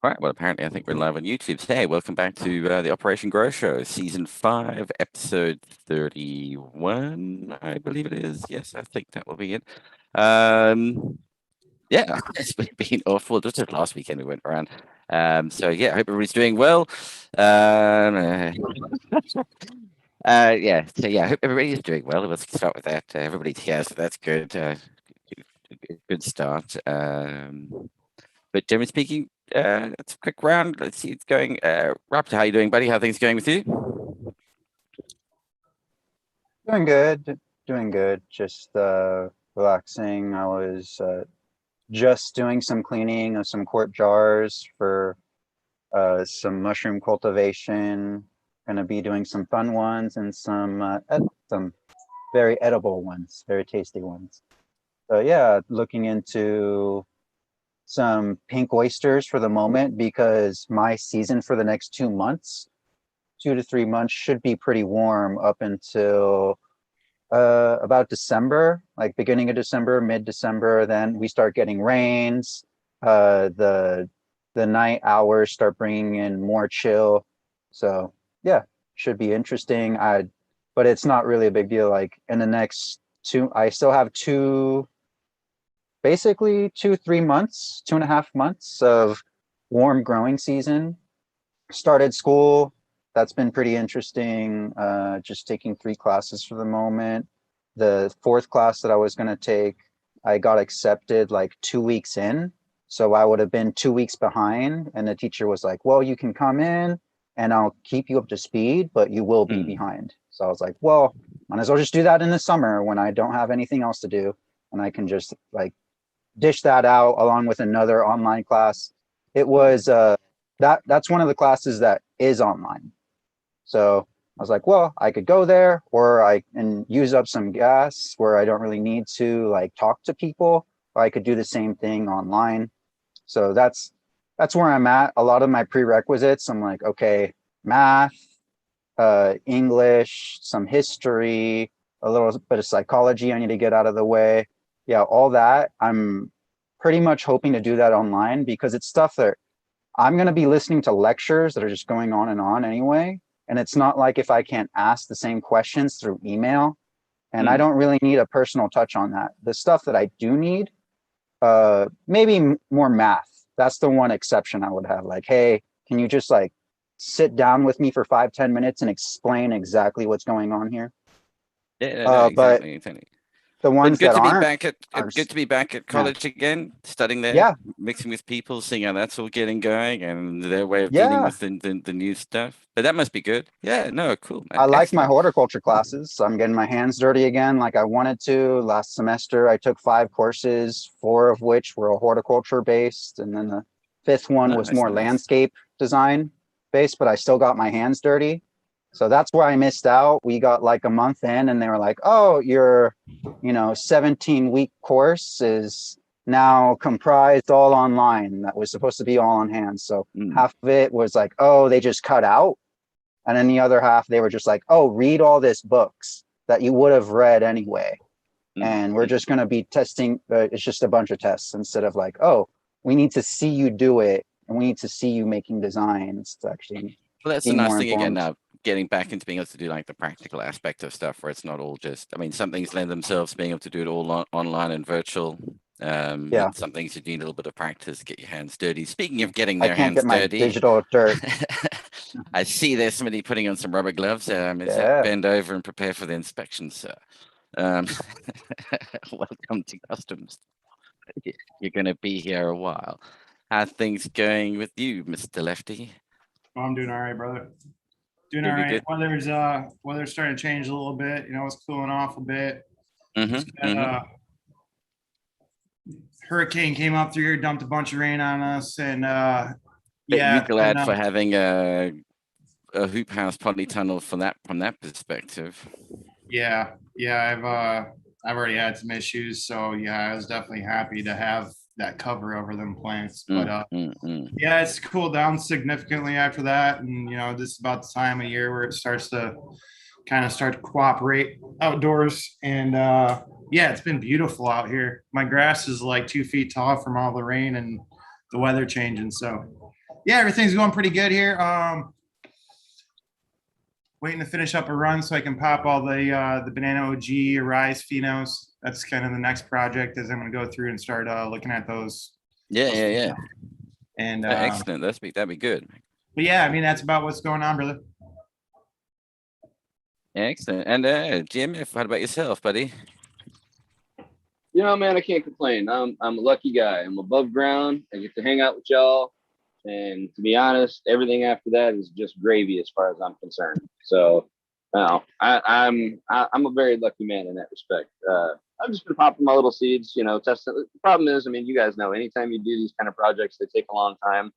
Right. Well, apparently, I think we're live on YouTube. Hey, welcome back to the Operation Grow Show, Season 5, Episode 31, I believe it is. Yes, I think that will be it. Yeah, it's been awful. Just last weekend we went around. So, yeah, I hope everybody's doing well. Yeah, so yeah, I hope everybody is doing well. Let's start with that. Everybody's here, so that's good. Good start. But generally speaking, it's a quick round. Let's see it's going. Raptor, how you doing, buddy? How are things going with you? Doing good, doing good. Just relaxing. I was just doing some cleaning of some quart jars for some mushroom cultivation. Gonna be doing some fun ones and some very edible ones, very tasty ones. So yeah, looking into some pink oysters for the moment because my season for the next 2 months, 2 to 3 months, should be pretty warm up until about December, like beginning of December, mid-December. Then we start getting rains. The night hours start bringing in more chill. So yeah, should be interesting. But it's not really a big deal. Like in the next I still have basically 2 3 months, 2.5 months of warm growing season. Started school. That's been pretty interesting. Just taking 3 classes for the moment. The fourth class that I was going to take, I got accepted like 2 weeks in. So I would have been 2 weeks behind. And the teacher was like, well, you can come in and I'll keep you up to speed, but you will be Hmm. behind. So I was like, well, might as well just do that in the summer when I don't have anything else to do. And I can just like dish that out along with another online class. It was that's one of the classes that is online. So I was like, well, I could go there or I can use up some gas where I don't really need to like talk to people, or I could do the same thing online. So that's where I'm at. A lot of my prerequisites, I'm like, okay, math, English, some history, a little bit of psychology I need to get out of the way. Yeah, all that. I'm pretty much hoping to do that online because it's stuff that I'm going to be listening to lectures that are just going on and on anyway. And it's not like if I can't ask the same questions through email, and I Hmm. don't really need a personal touch on that. The stuff that I do need, maybe more math. That's the one exception I would have. Like, hey, can you just like sit down with me for 5 10 minutes and explain exactly what's going on here? Yeah, no, no, But exactly, exactly. the But ones good that to be aren't back at are good to be back at yeah, college again, studying there, yeah, mixing with people, seeing how that's all getting going, and their way of dealing yeah. with the new stuff. But that must be good. Yeah, no, cool, man, I like my excellent. horticulture classes. So I'm getting my hands dirty again like I wanted to. Last semester, I took 5 courses, 4 of which were horticulture based. And then the fifth one was Nice, more nice. landscape design based, but I still got my hands dirty. So that's where I missed out. We got like a month in and they were like, oh, your, 17-week course is now comprised all online. That was supposed to be all on hand. So Mm, half of it was like, oh, they just cut out, and then the other half, they were just like, oh, read all this books that you would have read anyway. mm, And we're mm. just going to be testing. It's just a bunch of tests instead of like, oh, we need to see you do it. And we need to see you making designs to actually Well, that's the be nice more thing again informed. now, getting back into being able to do like the practical aspect of stuff where it's not all just, I mean, some things lend themselves to being able to do it all online and virtual. Yeah. And some things you need a little bit of practice, get your hands dirty. Speaking of getting I their can't get hands my dirty, digital dirt. I see there's somebody putting on some rubber gloves. Is that Yeah. bend over and prepare for the inspection, sir? Um, welcome to customs. You're going to be here a while. How things going with you, Mr. Lefty? Oh, I'm doing all right, brother. Doing all Good, good, right. good. Weather's starting to change a little bit. It's cooling off a bit. Just Mm-hmm, got mm-hmm. a hurricane came up through here, dumped a bunch of rain on us, and Bet yeah, you it's been glad for having a hoop house polytunnel from that perspective. yeah. I've already had some issues, so yeah, I was definitely happy to have that cover over them plants. But Mm, mm, mm. yeah, it's cooled down significantly after that, and this is about the time of year where it starts to kind of start to cooperate outdoors. And yeah, it's been beautiful out here. My grass is like 2 feet tall from all the rain and the weather changing. So Yeah, everything's going pretty good here. Waiting to finish up a run so I can pop all the banana OG Arise phenos. That's kind of the next project is I'm going to go through and start looking at those. Yeah. And Excellent. That'd be good. but yeah, I mean that's about what's going on, brother. Excellent. And Jim, what about yourself, buddy? You know, man, I can't complain. I'm a lucky guy. I'm above ground. I get to hang out with y'all. And to be honest, everything after that is just gravy as far as I'm concerned. So, I'm a very lucky man in that respect. I've just been popping my little seeds, you know, testing. The problem is, I mean, you guys know, anytime you do these kind of projects, they take a long time.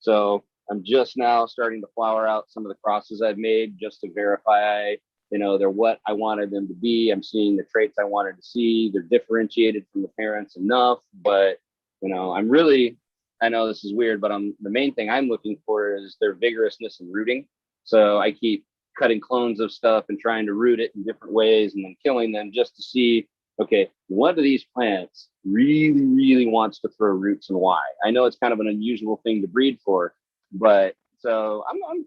So I'm just now starting to flower out some of the crosses I've made just to verify, you know, they're what I wanted them to be. I'm seeing the traits I wanted to see. They're differentiated from the parents enough, but you know, I know this is weird, but the main thing I'm looking for is their vigorousness and rooting. So I keep cutting clones of stuff and trying to root it in different ways and then killing them just to see, okay, what of these plants really wants to throw roots and why? I know it's kind of an unusual thing to breed for, but so I'm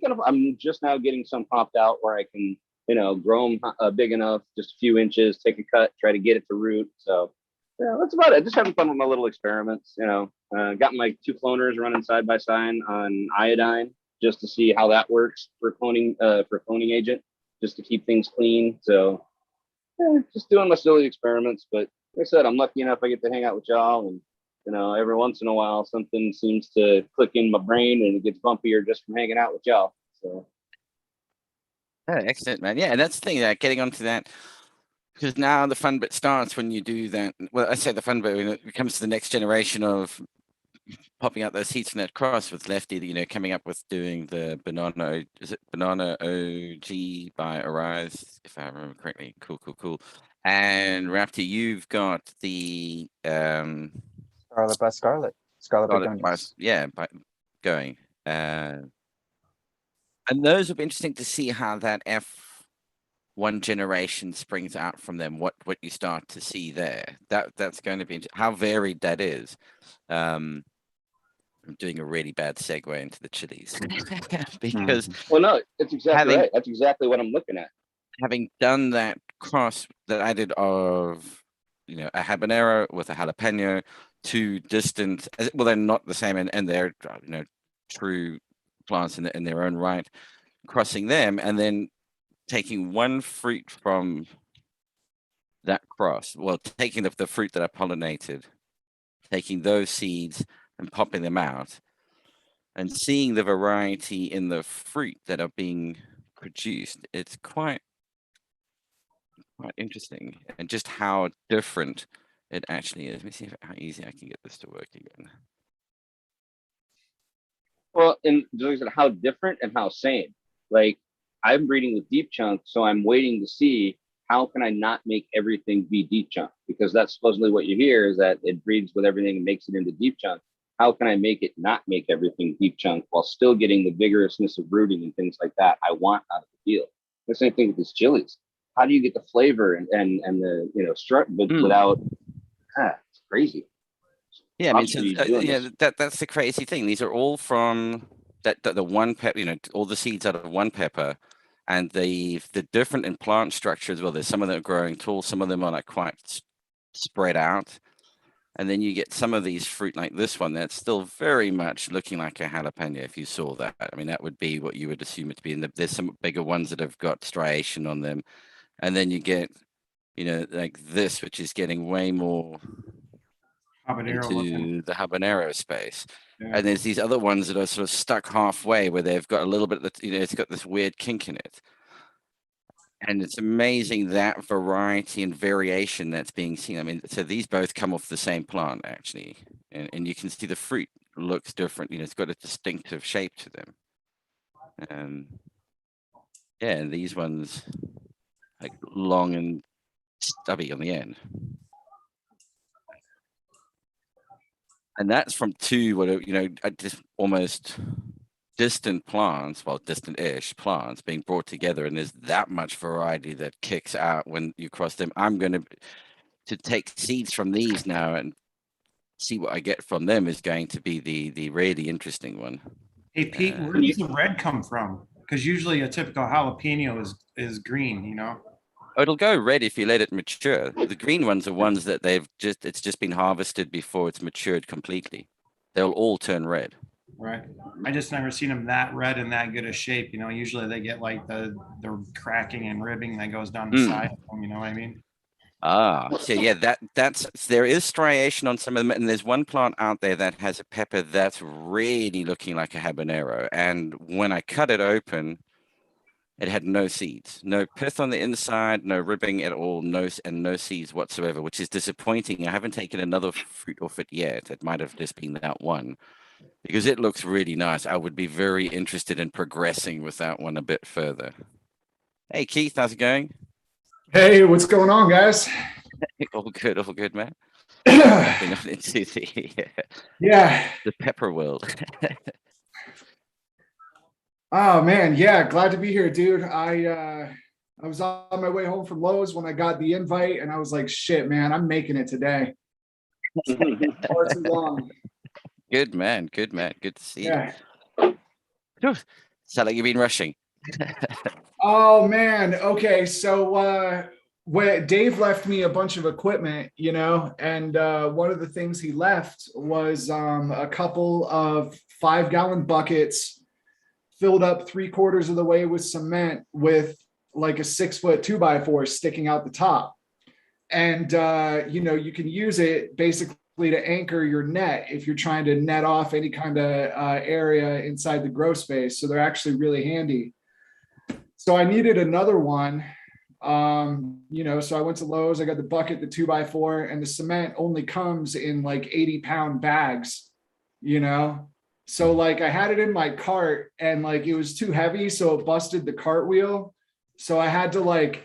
just now getting some popped out where I can, you know, grow them big enough, just a few inches, take a cut, try to get it to root. So yeah, that's about it. Just having fun with my little experiments, you know. Got my 2 cloners running side by side on iodine just to see how that works for cloning agent, just to keep things clean. So yeah, just doing my silly experiments. But like I said, I'm lucky enough I get to hang out with y'all, and you know, every once in a while something seems to click in my brain and it gets bumpier just from hanging out with y'all. So Excellent, man. Yeah, and that's the thing, getting onto that, because now the fun bit starts when you do that. Well, I say the fun bit when it comes to the next generation of popping out those heats in that cross with Lefty, you know, coming up with doing the Banana OG by Arise, if I remember correctly. Cool. And Raptor, you've got the Scarlet by Scarlet. Scarlet Begonias. by going. And those will be interesting to see how that F1 generation springs out from them. What you start to see there. That's going to be how varied that is. I'm doing a really bad segue into the chilies because well, no, it's exactly right. That's exactly what I'm looking at. Having done that cross that I did of, you know, a habanero with a jalapeno, 2 distant, well, they're not the same, and they're, you know, true plants in their own right, crossing them, and then taking one fruit from that cross, well, taking the fruit that I pollinated, taking those seeds and popping them out and seeing the variety in the fruit that are being produced, it's quite interesting, and just how different it actually is. Let me see how easy I can get this to work again. Well, and like I said, how different and how same. Like I'm breeding with deep chunk, so I'm waiting to see how can I not make everything be deep chunk, because that's supposedly what you hear is that it breeds with everything and makes it into deep chunk. How can I make it not make everything deep chunk while still getting the vigorousness of rooting and things like that I want out of the field? The same thing with these chilies. How do you get the flavor and the, you know, strut, but without? It's crazy. Yeah, I mean, that's the crazy thing. These are all from the one pepper, you know, all the seeds out of one pepper, and the different in plant structure as well. There's some of them are growing tall, some of them are like quite spread out. And then you get some of these fruit like this one that's still very much looking like a jalapeno. If you saw that, I mean, that would be what you would assume it to be. And there's some bigger ones that have got striation on them. And then you get, you know, like this, which is getting way more into the habanero space. Yeah. And there's these other ones that are sort of stuck halfway where they've got a little bit of the, you know, it's got this weird kink in it. And it's amazing that variety and variation that's being seen. I mean, so these both come off the same plant, actually. And you can see the fruit looks different. You know, it's got a distinctive shape to them. Yeah, and these ones, like long and stubby on the end. And that's from 2, what, you know, just almost distant plants, well, distant-ish plants being brought together, and there's that much variety that kicks out when you cross them. I'm going to take seeds from these now and see what I get from them is going to be the really interesting one. Hey Pete, where does the red come from? Because usually a typical jalapeno is green, you know? Oh, it'll go red if you let it mature. The green ones are ones that it's just been harvested before it's matured completely. They'll all turn red. Right. I just never seen them that red and that good a shape. You know, usually they get like the cracking and ribbing that goes down the side of them. You know what I mean? So yeah, there is striation on some of them, and there's one plant out there that has a pepper that's really looking like a habanero. And when I cut it open, it had no seeds, no pith on the inside, no ribbing at all, no seeds whatsoever, which is disappointing. I haven't taken another fruit off it yet. It might have just been that one, because it looks really nice. I would be very interested in progressing with that one a bit further. Hey Keith, how's it going? Hey, what's going on, guys? All good, man. Into Yeah. the pepper world. Oh man, yeah, glad to be here, dude. I was on my way home from Lowe's when I got the invite, and I was like, shit, man, I'm making it today. Far too long. Good man, good to see Yeah. you. Sound like you've been rushing. Oh man. Okay. So when Dave left me a bunch of equipment, you know, and one of the things he left was a couple of 5-gallon buckets filled up 3/4 of the way with cement with like a 6-foot 2x4 sticking out the top. And you know, you can use it basically to anchor your net if you're trying to net off any kind of area inside the grow space. So they're actually really handy. So I needed another one, you know, so I went to Lowe's, I got the bucket, the 2x4, and the cement only comes in like 80-pound bags, you know? So like I had it in my cart and like it was too heavy, so it busted the cartwheel. So I had to like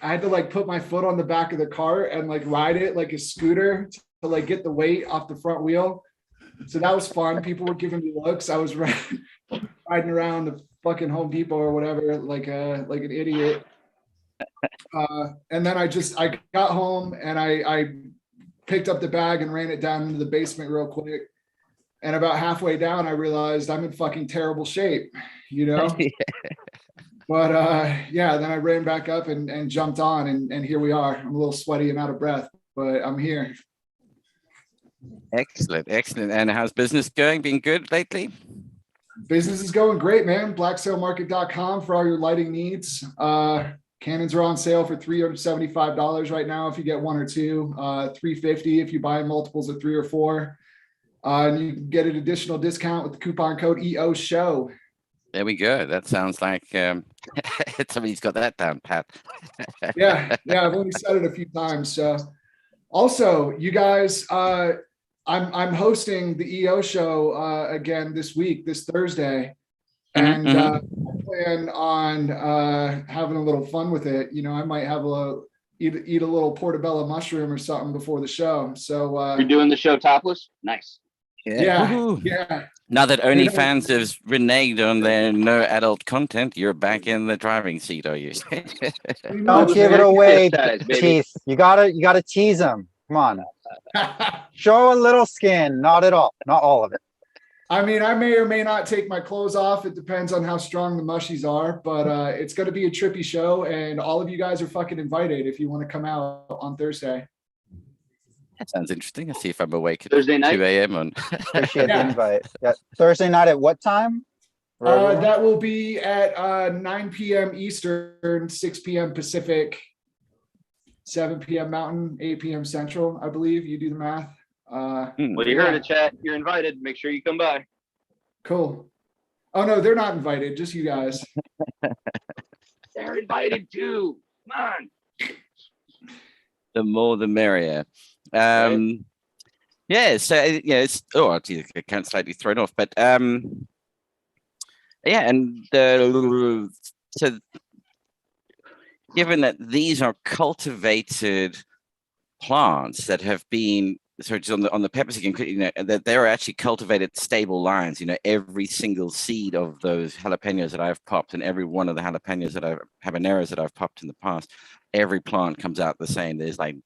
put my foot on the back of the cart and like ride it like a scooter to like get the weight off the front wheel. So that was fun. People were giving me looks. I was riding around the fucking Home Depot or whatever, like an idiot. And then I got home and I picked up the bag and ran it down into the basement real quick. And about halfway down, I realized I'm in fucking terrible shape, you know? But yeah, then I ran back up and jumped on and here we are. I'm a little sweaty and out of breath, but I'm here. Excellent. And how's business going? Been good lately? Business is going great, man. Blacksalemarket.com for all your lighting needs. Cannons are on sale for $375 right now if you get one or two, $350 if you buy multiples of 3 or 4. And you can get an additional discount with the coupon code EO Show. There we go. That sounds like somebody's got that down pat. Yeah, I've only said it a few times. So also, you guys, I'm hosting the EO Show again this week, this Thursday. And I plan on having a little fun with it. You know, I might have eat a little portobello mushroom or something before the show. So you're doing the show topless? Nice. Yeah. Now that OnlyFans has reneged on their no adult content, you're back in the driving seat, are you? Don't give it away, Keith. You gotta tease them. Come on. Show a little skin, not at all, not all of it. I mean, I may or may not take my clothes off. It depends on how strong the mushies are, but it's going to be a trippy show, and all of you guys are fucking invited if you want to come out on Thursday. That sounds interesting. I'll see if I'm awake at Thursday night? 2 a.m. on. Appreciate the invite. Yeah. Thursday night at what time? That will be at 9 p.m. Eastern, 6 p.m. Pacific, 7 p.m. Mountain, 8 p.m. Central, I believe. You do the math. Well, you heard it, chat. You're invited. Make sure you come by. Cool. Oh no, they're not invited. Just you guys. They're invited too. Come on. The more the merrier. Right. Yeah. So yeah, it's I can't slightly thrown off, but yeah, and so given that these are cultivated plants that have been just on the peppers again, you know, that they're actually cultivated stable lines. You know, every single seed of those jalapenos that I've popped, and every one of the habaneros that I've popped in the past, every plant comes out the same. There's like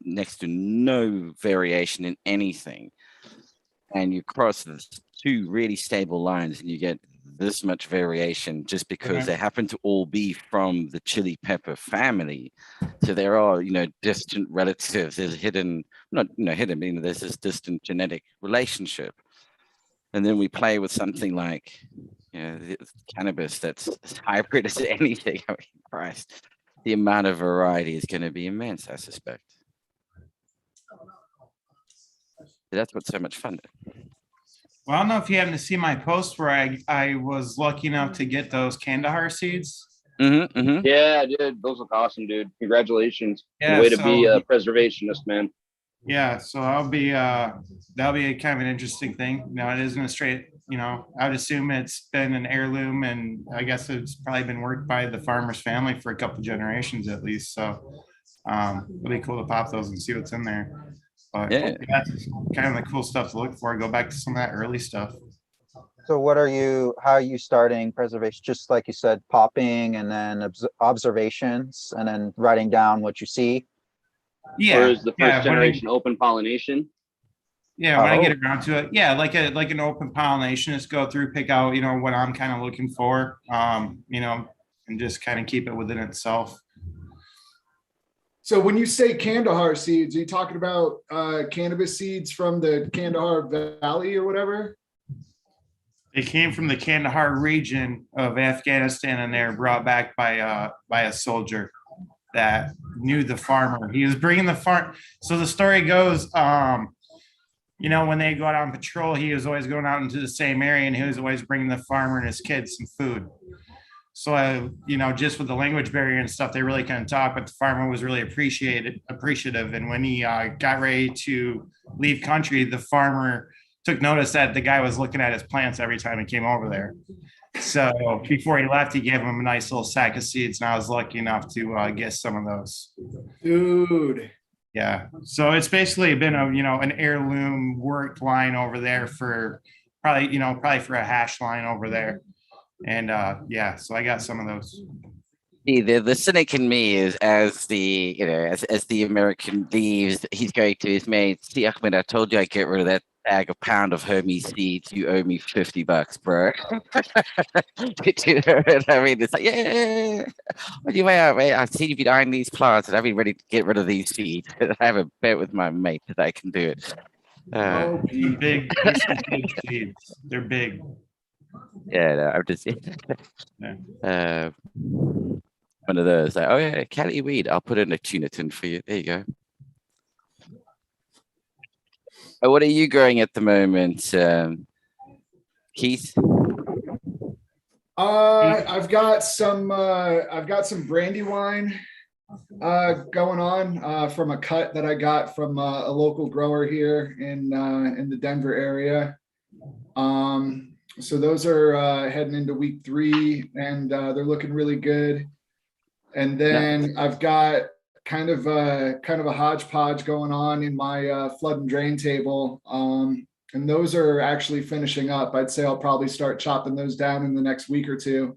next to no variation in anything, and you cross the 2 really stable lines, and you get this much variation just because Right. they happen to all be from the chili pepper family. So there are, distant relatives. There's hidden, not, hidden, there's this distant genetic relationship. And then we play with something like, the cannabis that's as hybrid as anything. I mean, Christ, the amount of variety is going to be immense, I suspect. That's what's so much fun. Well, I don't know if you happen to see my post where I was lucky enough to get those Kandahar seeds. Yeah, dude, those look awesome, dude. Congratulations. Yeah, Way to be so- a preservationist, man. Yeah, so that'll be a kind of an interesting thing. It isn't a straight, I would assume it's been an heirloom, and I guess it's probably been worked by the farmer's family for a couple generations at least. So it'll be cool to pop those and see what's in there. But Yeah. that's kind of the cool stuff to look for. Go back to some of that early stuff. So how are you starting preservation? Just like you said, popping and then observations and then writing down what you see. Yeah, Or is the yeah, first generation open pollination? Yeah, when I get Oh. around to it, yeah, like an open pollination, just go through, pick out, what I'm kind of looking for, and just kind of keep it within itself. So when you say Kandahar seeds, are you talking about cannabis seeds from the Kandahar Valley or whatever? They came from the Kandahar region of Afghanistan, and they're brought back by a soldier that knew the farmer. He was bringing the farm. So the story goes, when they go out on patrol, he was always going out into the same area, and he was always bringing the farmer and his kids some food. So, just with the language barrier and stuff, they really couldn't talk, but the farmer was really appreciative. And when he got ready to leave country, the farmer took notice that the guy was looking at his plants every time he came over there. So before he left, he gave him a nice little sack of seeds, and I was lucky enough to get some of those. Dude. Yeah. So it's basically been an heirloom worked line over there for probably for a hash line over there. And so I got some of those. The cynic in me is as the American leaves, he's going to his mate. See, Ahmed, I told you I'd get rid of that bag of pound of Hermes seeds. You owe me $50, bro. You know what I mean? It's like, yeah. What do you weigh out, mate? I've seen you behind these plants, and I've been ready to get rid of these seeds. I have a bet with my mate that I can do it. Oh, Some big seeds. They're big. Yeah, no, I'm just one of those. Like, oh yeah, Cali weed. I'll put in a tuna tin for you. There you go. What are you growing at the moment, Keith? I've got some Brandywine going on from a cut that I got from a local grower here in the Denver area. So those are heading into week 3, and they're looking really good. And then I've got kind of a hodgepodge going on in my flood and drain table. And those are actually finishing up. I'd say I'll probably start chopping those down in the next week or 2.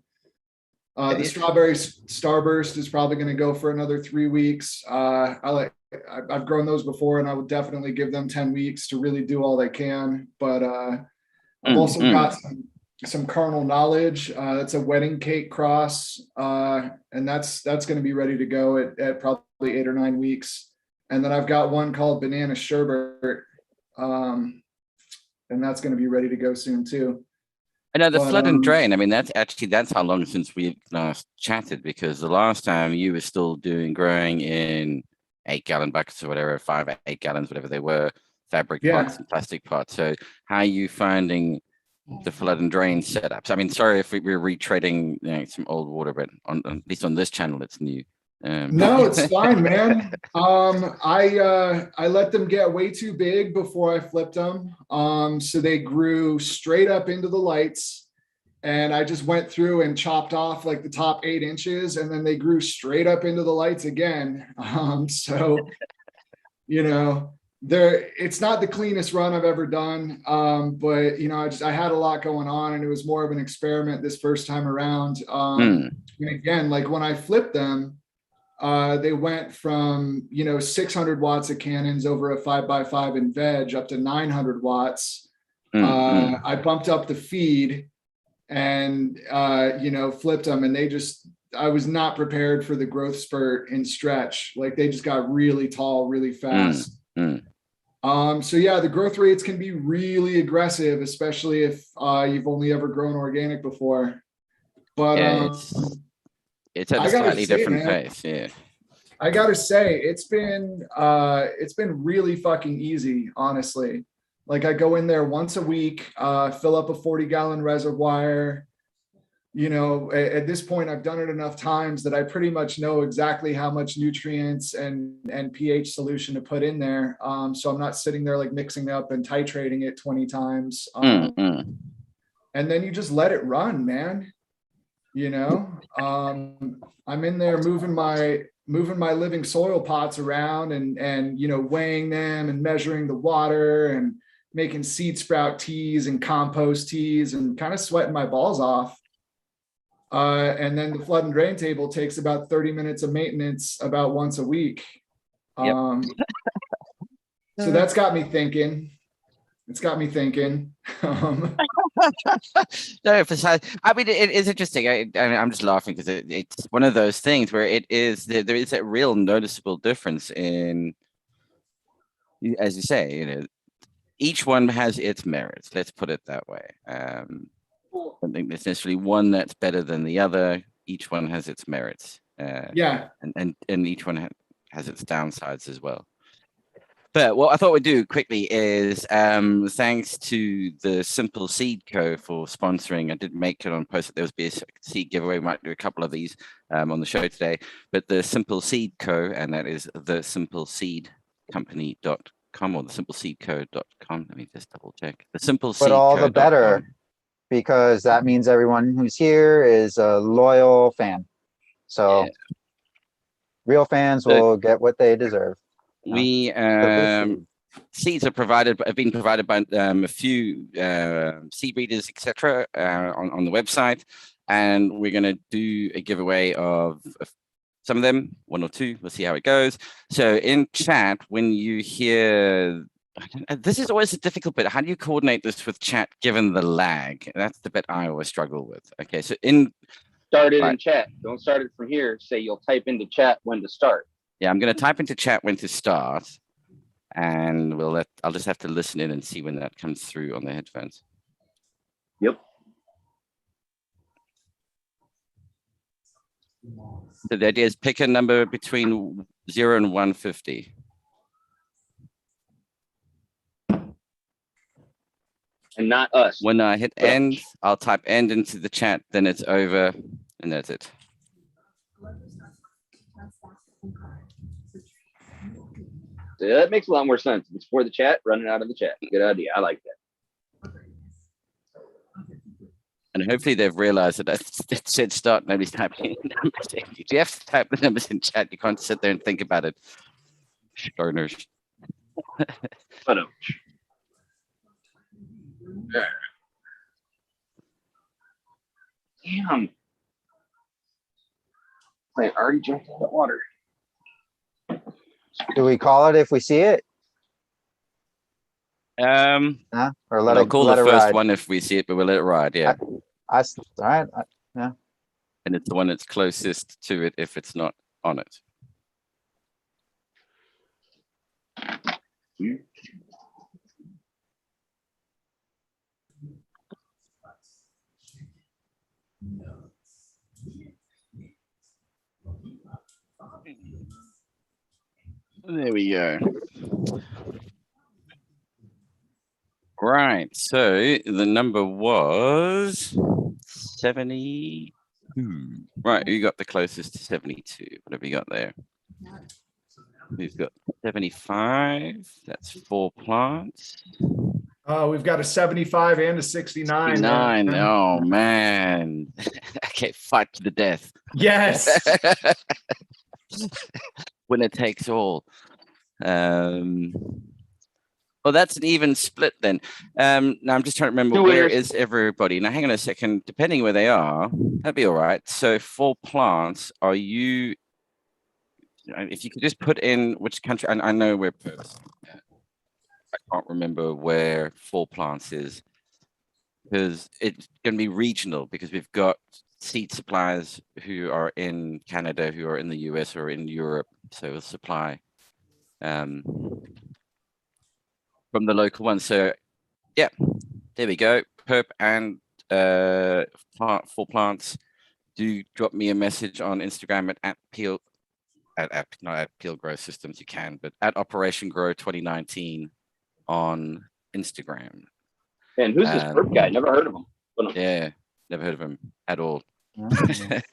The strawberry starburst is probably going to go for another 3 weeks. I've grown those before, and I would definitely give them 10 weeks to really do all they can. But I've also got some carnal knowledge. It's a wedding cake cross, and that's going to be ready to go at probably 8 or 9 weeks. And then I've got one called banana sherbet, and that's going to be ready to go soon too. I know the flood and drain. I mean, that's how long since we last chatted, because the last time you were still growing in 8-gallon buckets or whatever, 5 or 8 gallons, whatever they were, fabric pots and plastic pots. So how are you finding the flood and drain setups? I mean, sorry if we're retreading some old water, but at least on this channel, it's new. No, it's fine, man. I let them get way too big before I flipped them. So they grew straight up into the lights, and I just went through and chopped off like the top 8 inches, and then they grew straight up into the lights again. So, it's not the cleanest run I've ever done. But I had a lot going on, and it was more of an experiment this first time around. And again, like when I flipped them, they went from 600 watts of cannons over a 5x5 in veg up to 900 watts. I bumped up the feed, and flipped them, and I was not prepared for the growth spurt in stretch. Like they just got really tall really fast. So yeah, the growth rates can be really aggressive, especially if you've only ever grown organic before. But Yeah, it's at I a gotta slightly say, different man, pace. Yeah. I gotta say, it's been really fucking easy, honestly. Like I go in there once a week, fill up a 40-gallon reservoir. At this point, I've done it enough times that I pretty much know exactly how much nutrients and pH solution to put in there. So I'm not sitting there like mixing up and titrating it 20 times. And then you just let it run, man. I'm in there moving my living soil pots around and weighing them and measuring the water and making seed sprout teas and compost teas and kind of sweating my balls off. And then the flood and drain table takes about 30 minutes of maintenance about once a week. Yep. So that's got me thinking. It's got me thinking. No, I mean, it is interesting. I'm just laughing because it's one of those things where there is a real noticeable difference in, as you say, each one has its merits. Let's put it that way. I don't think there's necessarily one that's better than the other. Each one has its merits. Yeah. And each one has its downsides as well. But what I thought we'd do quickly is thanks to the Simple Seed Co. for sponsoring. I did make it on post that there was be a seed giveaway. We might do a couple of these on the show today. But the Simple Seed Co. and that is thesimpleseedcompany.com or thesimpleseedco.com. Let me just double check. The Simple Seed But all the better, because that means everyone who's here is a loyal fan. So real fans will get what they deserve. We seeds have been provided by a few seed breeders, etc. On the website, and we're going to do a giveaway of some of them, one or two. We'll see how it goes. So in chat, when you hear, this is always a difficult bit. How do you coordinate this with chat given the lag? That's the bit I always struggle with. Okay, so start it in chat. Don't start it from here. Say you'll type into chat when to start. Yeah, I'm going to type into chat when to start, and I'll just have to listen in and see when that comes through on the headphones. Yep. So the idea is pick a number between 0 and 150. And not us. When I hit end, I'll type end into the chat, then it's over, and that's it. That makes a lot more sense. If it's for the chat, run it out of the chat. Good idea. I like that. And hopefully they've realized that it said start, nobody's typing in numbers. If you have to type the numbers in chat, you can't sit there and think about it. Stoners. Damn. I already jumped in the water. Do we call it if we see it? Or Or call the first one if we see it, but we'll let it ride. Yeah. All right. Yeah. And it's the one that's closest to it if it's not on it. There we go. Right, so the number was 72. Right, who got the closest to 72? What have we got there? We've got 75. That's 4 plants. We've got a 75 and a 69. 9. Oh, man. Okay, fight to the death. Yes. Winner takes all. Well, that's an even split then. Now I'm just trying to remember where is everybody. Now hang on a second. Depending where they are, that'd be all right. So 4 plants. Are you? If you could just put in which country. I know where. I can't remember where 4 plants is. because it's going to be regional, because we've got seed suppliers who are in Canada, who are in the US or in Europe. So we'll supply from the local ones. So yeah, there we go. Perp and for plants, do drop me a message on Instagram at Peel not at Peel Grow Systems, you can, but at Operation Grow 2019 on Instagram. And who's this perp guy? Never heard of him. Yeah, never heard of him at all. Mm.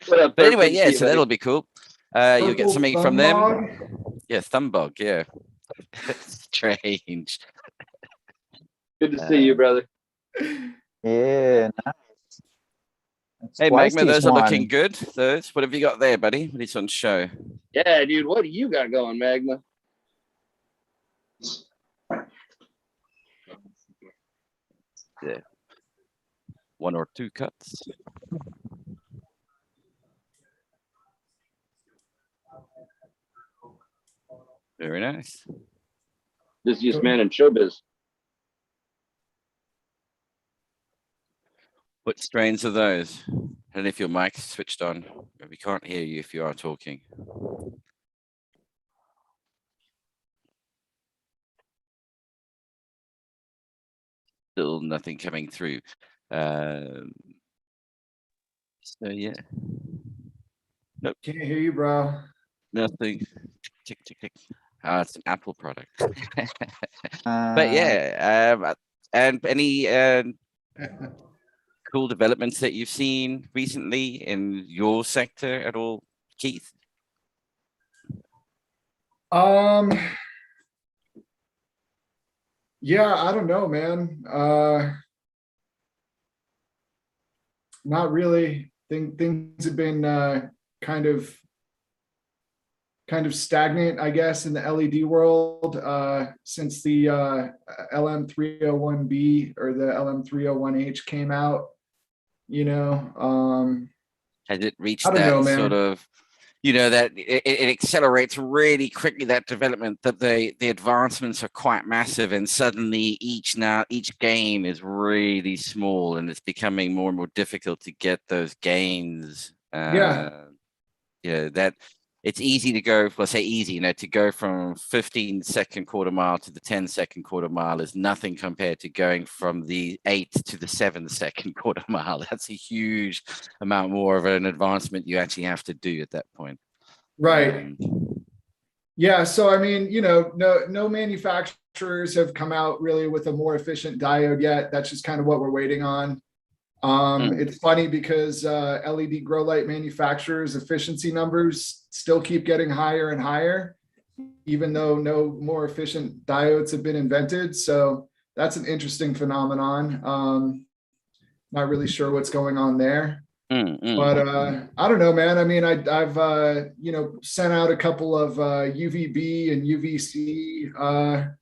What up, But Perp? anyway, Good to yeah, see you, so buddy. that'll be cool. You'll get Purple something from them. Thumbog. Yeah, Thumbog, yeah. Strange. Good to see you, brother. Yeah, nice. That's Hey, twice Magma, he's those are won. looking good. Those. What have you got there, buddy? What is on show? Yeah, dude. What do you got going, Magma? Yeah. One or two cuts. Very nice. Busiest man in showbiz. What strains are those? I don't know if your mic's switched on. We can't hear you if you are talking. Still nothing coming through. So yeah. Nope, Can't hear you, bro. nothing. Tick, tick, tick. Ah, it's an Apple product. But Uh, yeah, and any cool developments that you've seen recently in your sector at all, Keith? Yeah, I don't know, man. Not really. Things have been kind of stagnant, I guess, in the LED world since the LM301B or the LM301H came out. You know, Has it reached I don't that know, man. sort of, that it accelerates really quickly, that development, that the advancements are quite massive, and suddenly each gain is really small, and it's becoming more and more difficult to get those gains. Yeah. That it's easy to go, well, say easy, to go from 15-second quarter mile to the 10-second quarter mile is nothing compared to going from the 8 to the 7-second quarter mile. That's a huge amount more of an advancement you actually have to do at that point. Right. Yeah. So, I mean, no manufacturers have come out really with a more efficient diode yet. That's just kind of what we're waiting on. It's funny because LED grow light manufacturers' efficiency numbers still keep getting higher and higher, even though no more efficient diodes have been invented. So that's an interesting phenomenon. Not really sure what's going on there. But I don't know, man. I mean, I've sent out a couple of UVB and UVC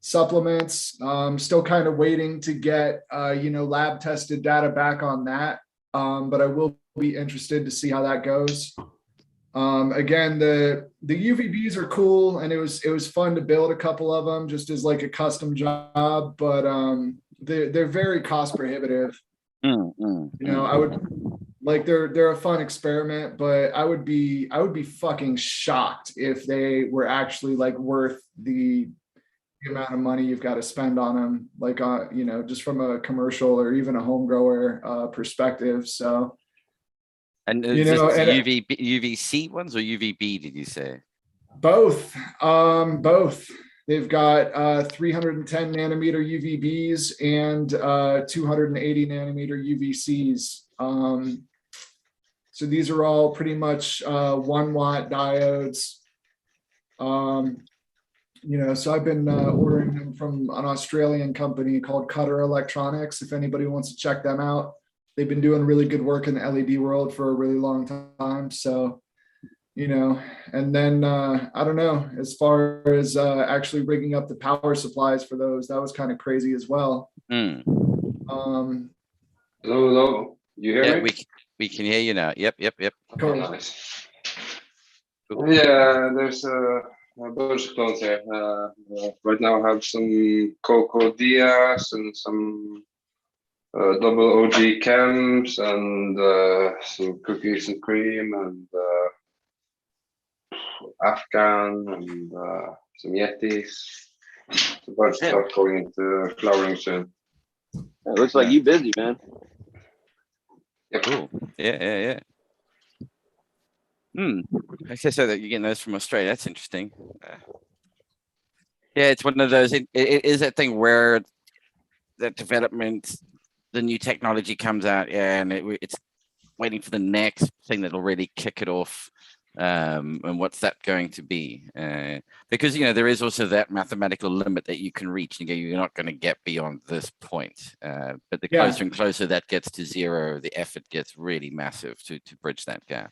supplements. Still kind of waiting to get lab tested data back on that. But I will be interested to see how that goes. Again, the UVBs are cool, and it was fun to build a couple of them just as like a custom job, but they're very cost prohibitive. I would like they're a fun experiment, but I would be fucking shocked if they were actually like worth the amount of money you've got to spend on them, like just from a commercial or even a home grower perspective. So, and UVC ones or UVB, did you say? Both. They've got 310 nanometer UVBs and 280 nanometer UVCs. So these are all pretty much 1 watt diodes. So I've been ordering them from an Australian company called Cutter Electronics. If anybody wants to check them out, they've been doing really good work in the LED world for a really long time. So, and then I don't know, as far as actually rigging up the power supplies for those, that was kind of crazy as well. Hello. You hear me? We can hear you now. Yep. Cool. Nice. Yeah, there's a bunch of clones here. Right now I have some Coco Diaz and some double OG cams and some cookies and cream and Afghan and some Yetis. It's a bunch of stuff going into flowering soon. It looks like you busy, man. Yep. Cool. Yeah. Okay, so that you're getting those from Australia. That's interesting. Yeah, it's one of those. It is that thing where that development, the new technology comes out, and it's waiting for the next thing that'll really kick it off. And what's that going to be? Because there is also that mathematical limit that you can reach. You're not going to get beyond this point. But the closer and closer that gets to zero, the effort gets really massive to bridge that gap.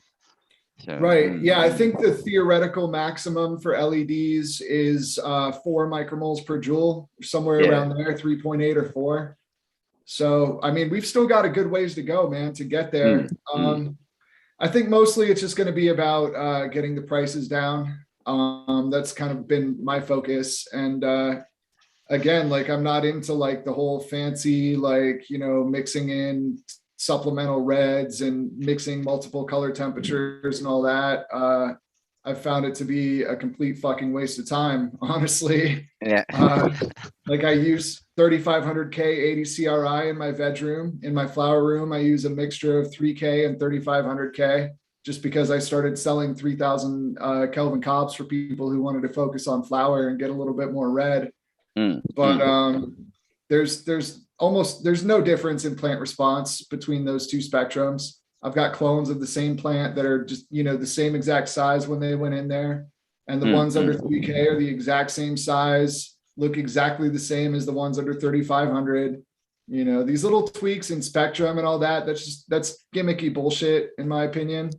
So, right. Yeah, I think the theoretical maximum for LEDs is 4 micromoles per joule, somewhere around there, 3.8 or 4. So, I mean, we've still got a good ways to go, man, to get there. I think mostly it's just going to be about getting the prices down. That's kind of been my focus. And again, like, I'm not into like the whole fancy, like, mixing in supplemental reds and mixing multiple color temperatures and all that. I've found it to be a complete fucking waste of time, honestly. Yeah. Like, I use 3500K 80 CRI in my veg room. In my flower room, I use a mixture of 3K and 3500K just because I started selling 3000 Kelvin Cobbs for people who wanted to focus on flower and get a little bit more red. But there's no difference in plant response between those two spectrums. I've got clones of the same plant that are just, the same exact size when they went in there. And the ones under 3K are the exact same size, look exactly the same as the ones under 3500. These little tweaks in spectrum and all that, that's gimmicky bullshit, in my opinion.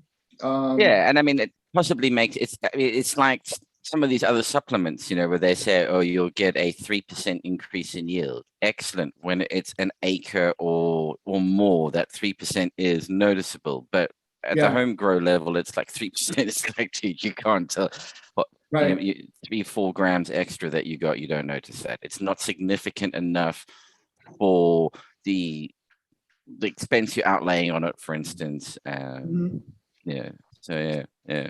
Yeah. And I mean, it possibly makes it's like some of these other supplements, where they say, oh, you'll get a 3% increase in yield. Excellent. When it's an acre or more, that 3% is noticeable. But at the home grow level, it's like 3%. It's like, dude, you can't tell. What, right. 3-4 grams extra that you got, you don't notice that. It's not significant enough for the expense you're outlaying on it, for instance. Yeah. So, yeah.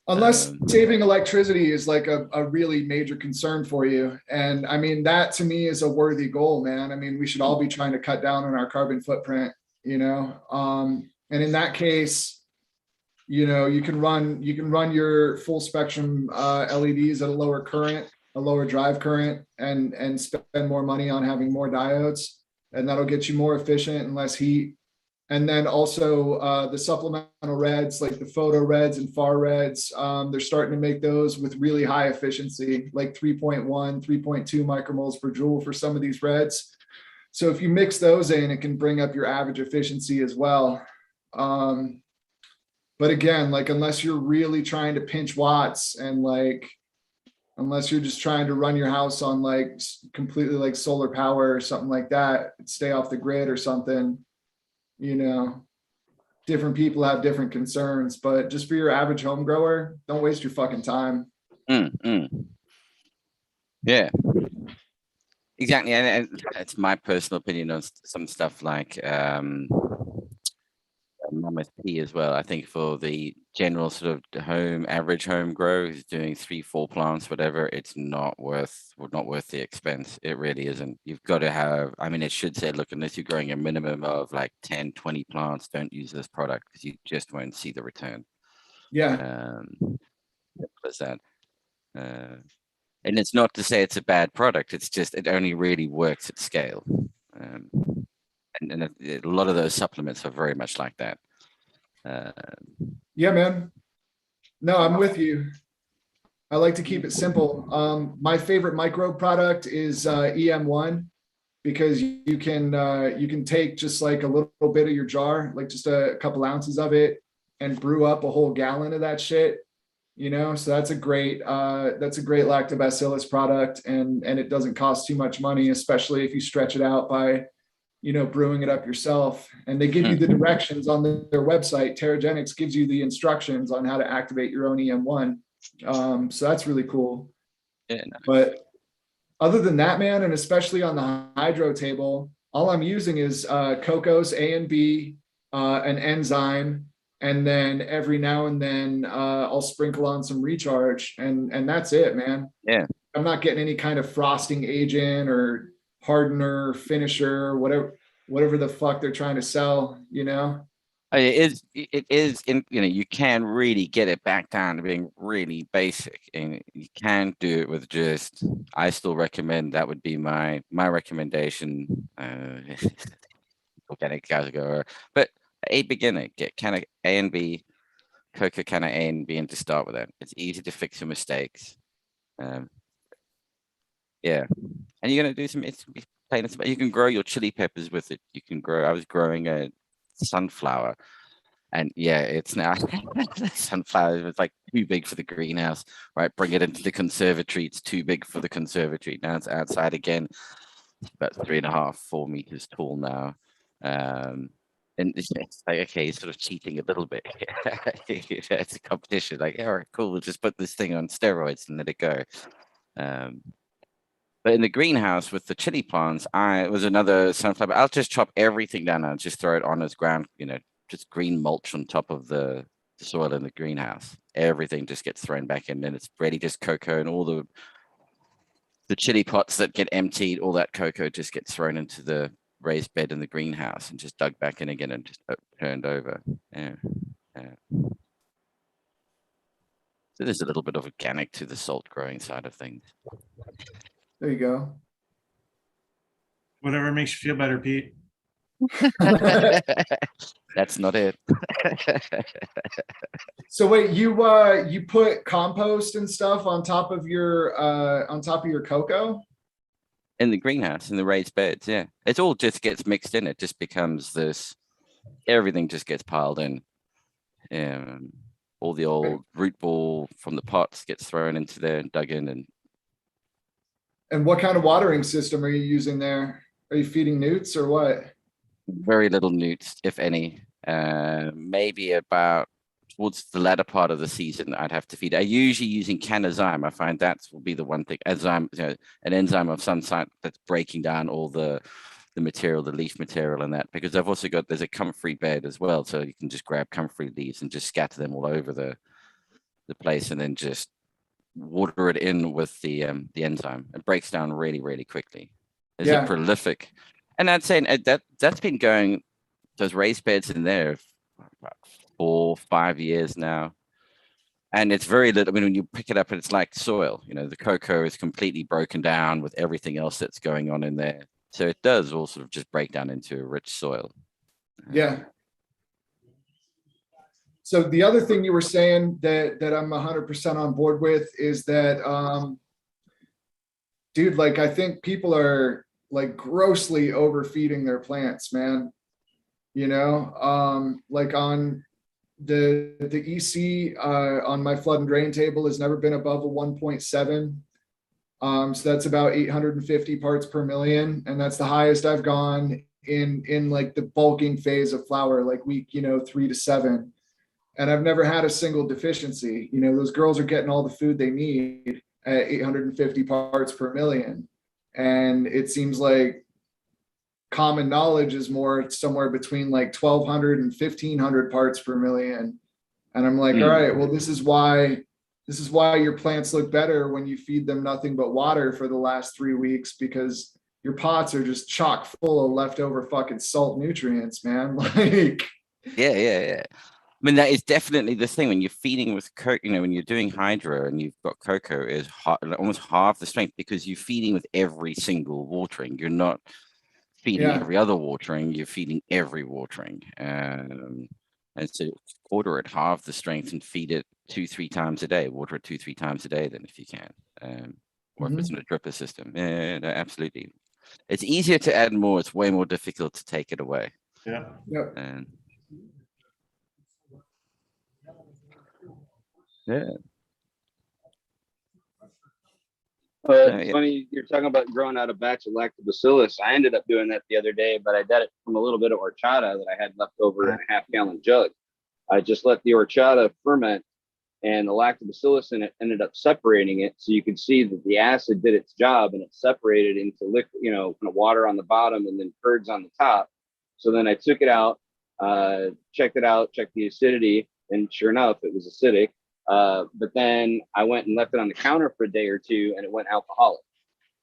Unless saving electricity is like a really major concern for you. And I mean, that to me is a worthy goal, man. I mean, we should all be trying to cut down on our carbon footprint, and in that case, you can run your full spectrum LEDs at a lower current, a lower drive current, and spend more money on having more diodes, and that'll get you more efficient and less heat. And then also the supplemental reds, like the photo reds and far reds, they're starting to make those with really high efficiency, like 3.1, 3.2 micromoles per joule for some of these reds. So if you mix those in, it can bring up your average efficiency as well. But again, like, unless you're really trying to pinch watts and like, unless you're just trying to run your house on like completely like solar power or something like that, stay off the grid or something, different people have different concerns, but just for your average home grower, don't waste your fucking time. Yeah, exactly. And it's my personal opinion on some stuff like Mammoth P as well. I think for the general sort of average home grow who's doing 3-4 plants, whatever, it's not worth the expense. It really isn't. You've got to have, I mean, it should say, look, unless you're growing a minimum of like 10-20 plants, don't use this product because you just won't see the return. What's that? And it's not to say it's a bad product, it's just it only really works at scale. And a lot of those supplements are very much like that. Yeah, man. No, I'm with you. I like to keep it simple. My favorite microbe product is EM1 because you can take just like a little bit of your jar, like just a couple ounces of it, and brew up a whole gallon of that shit. So that's a great lactobacillus product, and it doesn't cost too much money, especially if you stretch it out by brewing it up yourself. And they give you the directions on their website. Terragenics gives you the instructions on how to activate your own EM1. So that's really cool. Yeah, nice. But other than that, man, and especially on the hydro table, all I'm using is Coco's A and B, an enzyme, and then every now and then I'll sprinkle on some recharge, and that's it, man. Yeah. I'm not getting any kind of frosting agent or hardener, finisher, whatever the fuck they're trying to sell, you know? It is in, you can really get it back down to being really basic, and you can do it with just, I still recommend, that would be my recommendation. Organic guys go, but a beginner, get kind of A and B, Coca kind of A and B, and to start with that. It's easy to fix your mistakes. Yeah, and you're gonna do some, it's plain and simple. You can grow your chili peppers with it. You can grow, I was growing a sunflower, and yeah, it's now sunflower was like too big for the greenhouse, right? Bring it into the conservatory, it's too big for the conservatory. Now it's outside again, about 3.5, 4 meters tall now. And it's like, okay, sort of cheating a little bit. It's a competition, like, all right, cool, we'll just put this thing on steroids and let it go. But in the greenhouse with the chili plants, it was another sunflower. I'll just chop everything down and just throw it on as ground, just green mulch on top of the soil in the greenhouse. Everything just gets thrown back in, and it's ready, just cocoa, and all the chili pots that get emptied, all that cocoa just gets thrown into the raised bed in the greenhouse and just dug back in again and just turned over. Yeah. So there's a little bit of organic to the salt growing side of things. There you go. Whatever makes you feel better, Pete. That's not it. So wait, you put compost and stuff on top of your cocoa? In the greenhouse, in the raised beds, yeah. It all just gets mixed in. It just becomes this, everything just gets piled in. All the old root ball from the pots gets thrown into there and dug in. And what kind of watering system are you using there? Are you feeding newts or what? Very little newts, if any. Maybe about towards the latter part of the season, I'd have to feed. I usually using Canozyme. I find that will be the one thing. Enzyme, an enzyme of some sort that's breaking down all the material, the leaf material, and that. Because I've also got, there's a comfrey bed as well, so you can just grab comfrey leaves and just scatter them all over the place, and then just water it in with the enzyme. It breaks down really, really quickly. Is it prolific? And I'd say that's been going, those raised beds in there about 4, 5 years now. And it's very little. I mean, when you pick it up, it's like soil. The cocoa is completely broken down with everything else that's going on in there. So it does all sort of just break down into a rich soil. Yeah. So the other thing you were saying that I'm 100% on board with is that, dude, like, I think people are like grossly overfeeding their plants, man. Like on the EC on my flood and drain table has never been above a 1.7. So that's about 850 parts per million. And that's the highest I've gone in like the bulking phase of flower, like week, 3 to 7. And I've never had a single deficiency. Those girls are getting all the food they need at 850 parts per million. And it seems like common knowledge is more somewhere between like 1,200 and 1,500 parts per million. And I'm like, all right, well, this is why your plants look better when you feed them nothing but water for the last 3 weeks, because your pots are just chock full of leftover fucking salt nutrients, man. Like, yeah. I mean, that is definitely the thing when you're feeding with cocoa, when you're doing hydro and you've got cocoa, is almost half the strength, because you're feeding with every single watering. You're not feeding every other watering, you're feeding every watering. And so order it half the strength and feed it 2-3 times a day. Water it 2-3 times a day then if you can. Or if it's in a dripper system. Yeah, no, absolutely. It's easier to add more. It's way more difficult to take it away. Yeah. And yeah. It's funny you're talking about growing out a batch of lactobacillus. I ended up doing that the other day, but I did it from a little bit of horchata that I had left over in a half-gallon jug. I just let the horchata ferment, and the lactobacillus in it ended up separating it. So you could see that the acid did its job and it separated into liquid, you know, kind of water on the bottom and then curds on the top. So then I took it out, checked it out, checked the acidity, and sure enough, it was acidic. But then I went and left it on the counter for a day or two and it went alcoholic.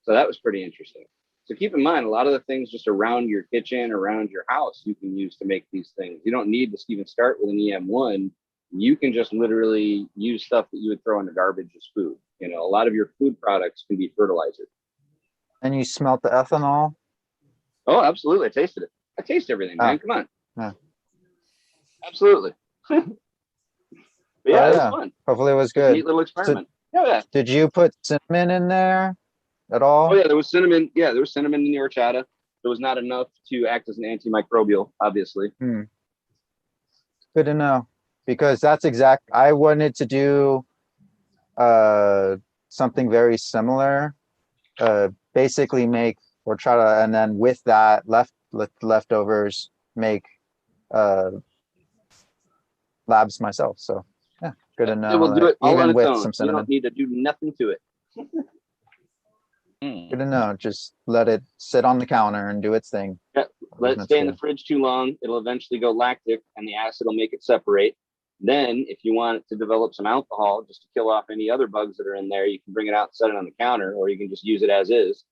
So that was pretty interesting. So keep in mind, a lot of the things just around your kitchen, around your house, you can use to make these things. You don't need to even start with an EM1. You can just literally use stuff that you would throw in the garbage as food. You know, a lot of your food products can be fertilizer. And you smelt the ethanol? Oh, absolutely. I tasted it. I taste everything, man. Come on. Yeah. Absolutely. But yeah, it was yeah. fun. Hopefully it was It's a good. neat little experiment. Yeah. Did you put cinnamon in there at all? Oh yeah, there was cinnamon. Yeah, there was cinnamon in the horchata. There was not enough to act as an antimicrobial, obviously. Good to know, because that's I wanted to do something very similar, basically make horchata, and then with that leftovers make labs myself. So yeah, good to know. It will do it all on even its with own. some You cinnamon. don't need to do nothing to it. Good to know. Just let it sit on the counter and do its thing. Yeah, let it stay in the fridge too long. It'll eventually go lactic and the acid will make it separate. Then if you want it to develop some alcohol just to kill off any other bugs that are in there, you can bring it out and set it on the counter, or you can just use it as is.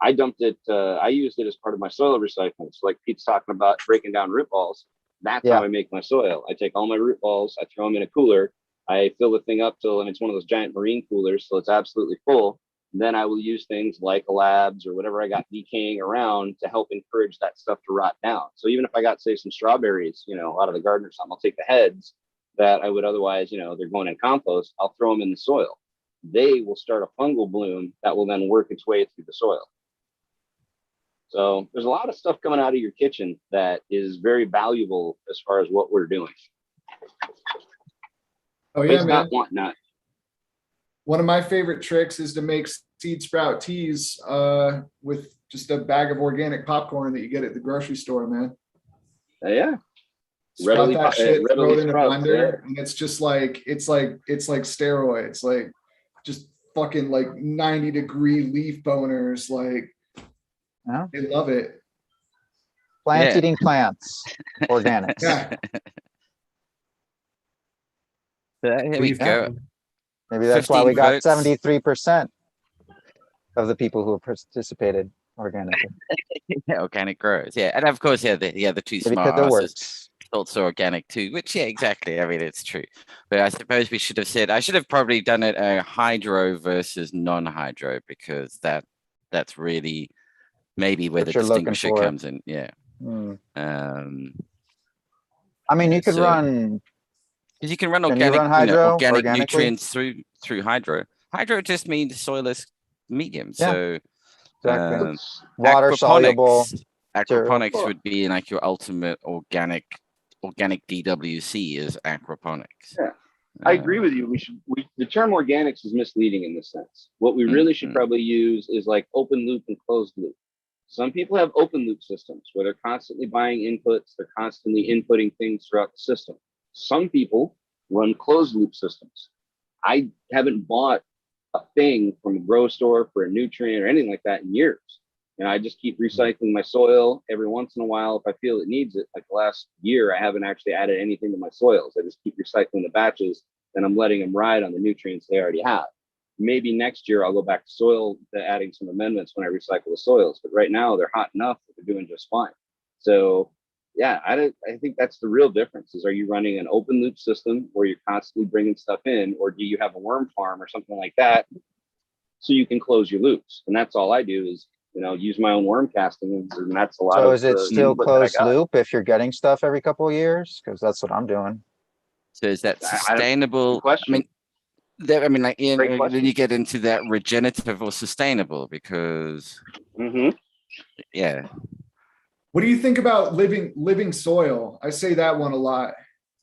I dumped it. I used it as part of my soil recycling. So like Pete's talking about breaking down root balls. That's how I make my soil. I take all my root balls, I throw them in a cooler. I fill the thing up and it's one of those giant marine coolers. So it's absolutely full. Then I will use things like labs or whatever I got decaying around to help encourage that stuff to rot down. So even if I got, say, some strawberries, you know, out of the garden or something, I'll take the heads that I would otherwise, you know, they're going in compost. I'll throw them in the soil. They will start a fungal bloom that will then work its way through the soil. So there's a lot of stuff coming out of your kitchen that is very valuable as far as what we're doing. Oh yeah, It's man. not whatnot. One of my favorite tricks is to make seed sprout teas with just a bag of organic popcorn that you get at the grocery store, man. Yeah. Sprout that shit, throw it in a sprouts, blender, and it's just like it's like steroids, like just fucking like 90-degree leaf boners. Like they love it. Plant eating plants, organics. Yeah. There we go. Maybe that's why we got votes. 73% of the people who participated organically. Yeah, organic grows. Yeah, and of course, the two Because smart it asses works. also organic too. Which, yeah, exactly. I mean, it's true. But I suppose we should have said I should have probably done it hydro versus non-hydro, because that's really maybe where What the you're looking distinguisher for. comes in. Yeah. I mean, you could so- run. Because you can run Can you organic, run hydro organic organically? nutrients through hydro. Hydro just means soilless medium. Yeah, So Exactly. Water soluble. aquaponics would be like your ultimate organic DWC is aquaponics. Yeah. I agree with you. The term organics is misleading in this sense. What we really should probably use is like open loop and closed loop. Some people have open loop systems where they're constantly buying inputs, they're constantly inputting things throughout the system. Some people run closed loop systems. I haven't bought a thing from a grow store for a nutrient or anything like that in years. And I just keep recycling my soil every once in a while if I feel it needs it. Like the last year, I haven't actually added anything to my soils. I just keep recycling the batches and I'm letting them ride on the nutrients they already have. Maybe next year I'll go back to soil to adding some amendments when I recycle the soils. But right now they're hot enough that they're doing just fine. So yeah, I think that's the real difference is, are you running an open loop system where you're constantly bringing stuff in, or do you have a worm farm or something like that so you can close your loops? And that's all I do is, use my own worm casting, and that's a lot of. So is it still closed loop if you're getting stuff every couple of years? Because that's what I'm doing. So is that sustainable? Question. Then you get into that regenerative or sustainable, because yeah. What do you think about living soil? I say that one a lot,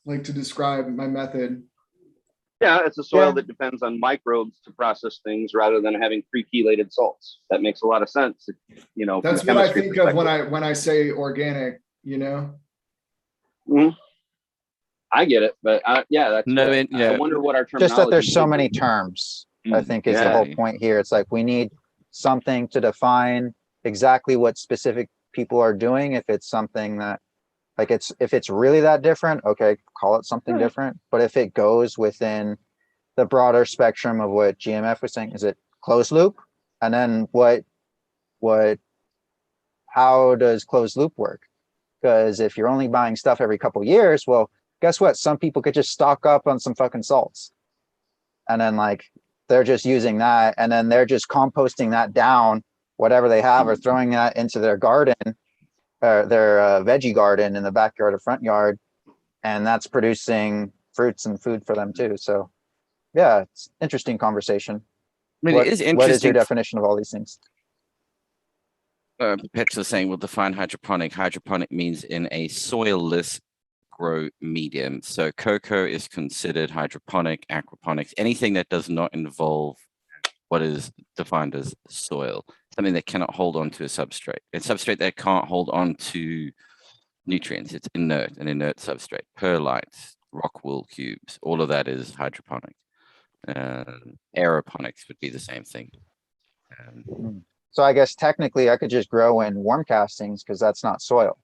like to describe my method. Yeah, it's a soil that depends on microbes to process things rather than having pre-chelated salts. That makes a lot of sense. That's what I think of when I say organic. Mm-hmm. I get it, but yeah, that's No, what, yeah. I wonder what our terminology. Just that there's so should many be. terms, I think is the Yeah. whole point here. It's like, we need something to define exactly what specific people are doing. If it's something that, like, if it's really that different, okay, call it something Right. different. But if it goes within the broader spectrum of what GMF was saying, is it closed loop? And then how does closed loop work? Because if you're only buying stuff every couple years, well, guess what? Some people could just stock up on some fucking salts. And then like, they're just using that, and then they're just composting that down, whatever they have, or throwing that into their garden, their veggie garden in the backyard or front yard. And that's producing fruits and food for them too. So yeah, it's interesting conversation. I mean, What it is is your interesting. definition of all these things? Petra saying, we'll define hydroponic. Hydroponic means in a soilless grow medium. So cocoa is considered hydroponic, aquaponics, anything that does not involve what is defined as soil, something that cannot hold on to a substrate. A substrate that can't hold on to nutrients, it's inert, an inert substrate. Perlites, rock wool cubes, all of that is hydroponic. Aeroponics would be the same thing. So I guess technically I could just grow in warm castings because that's not soil.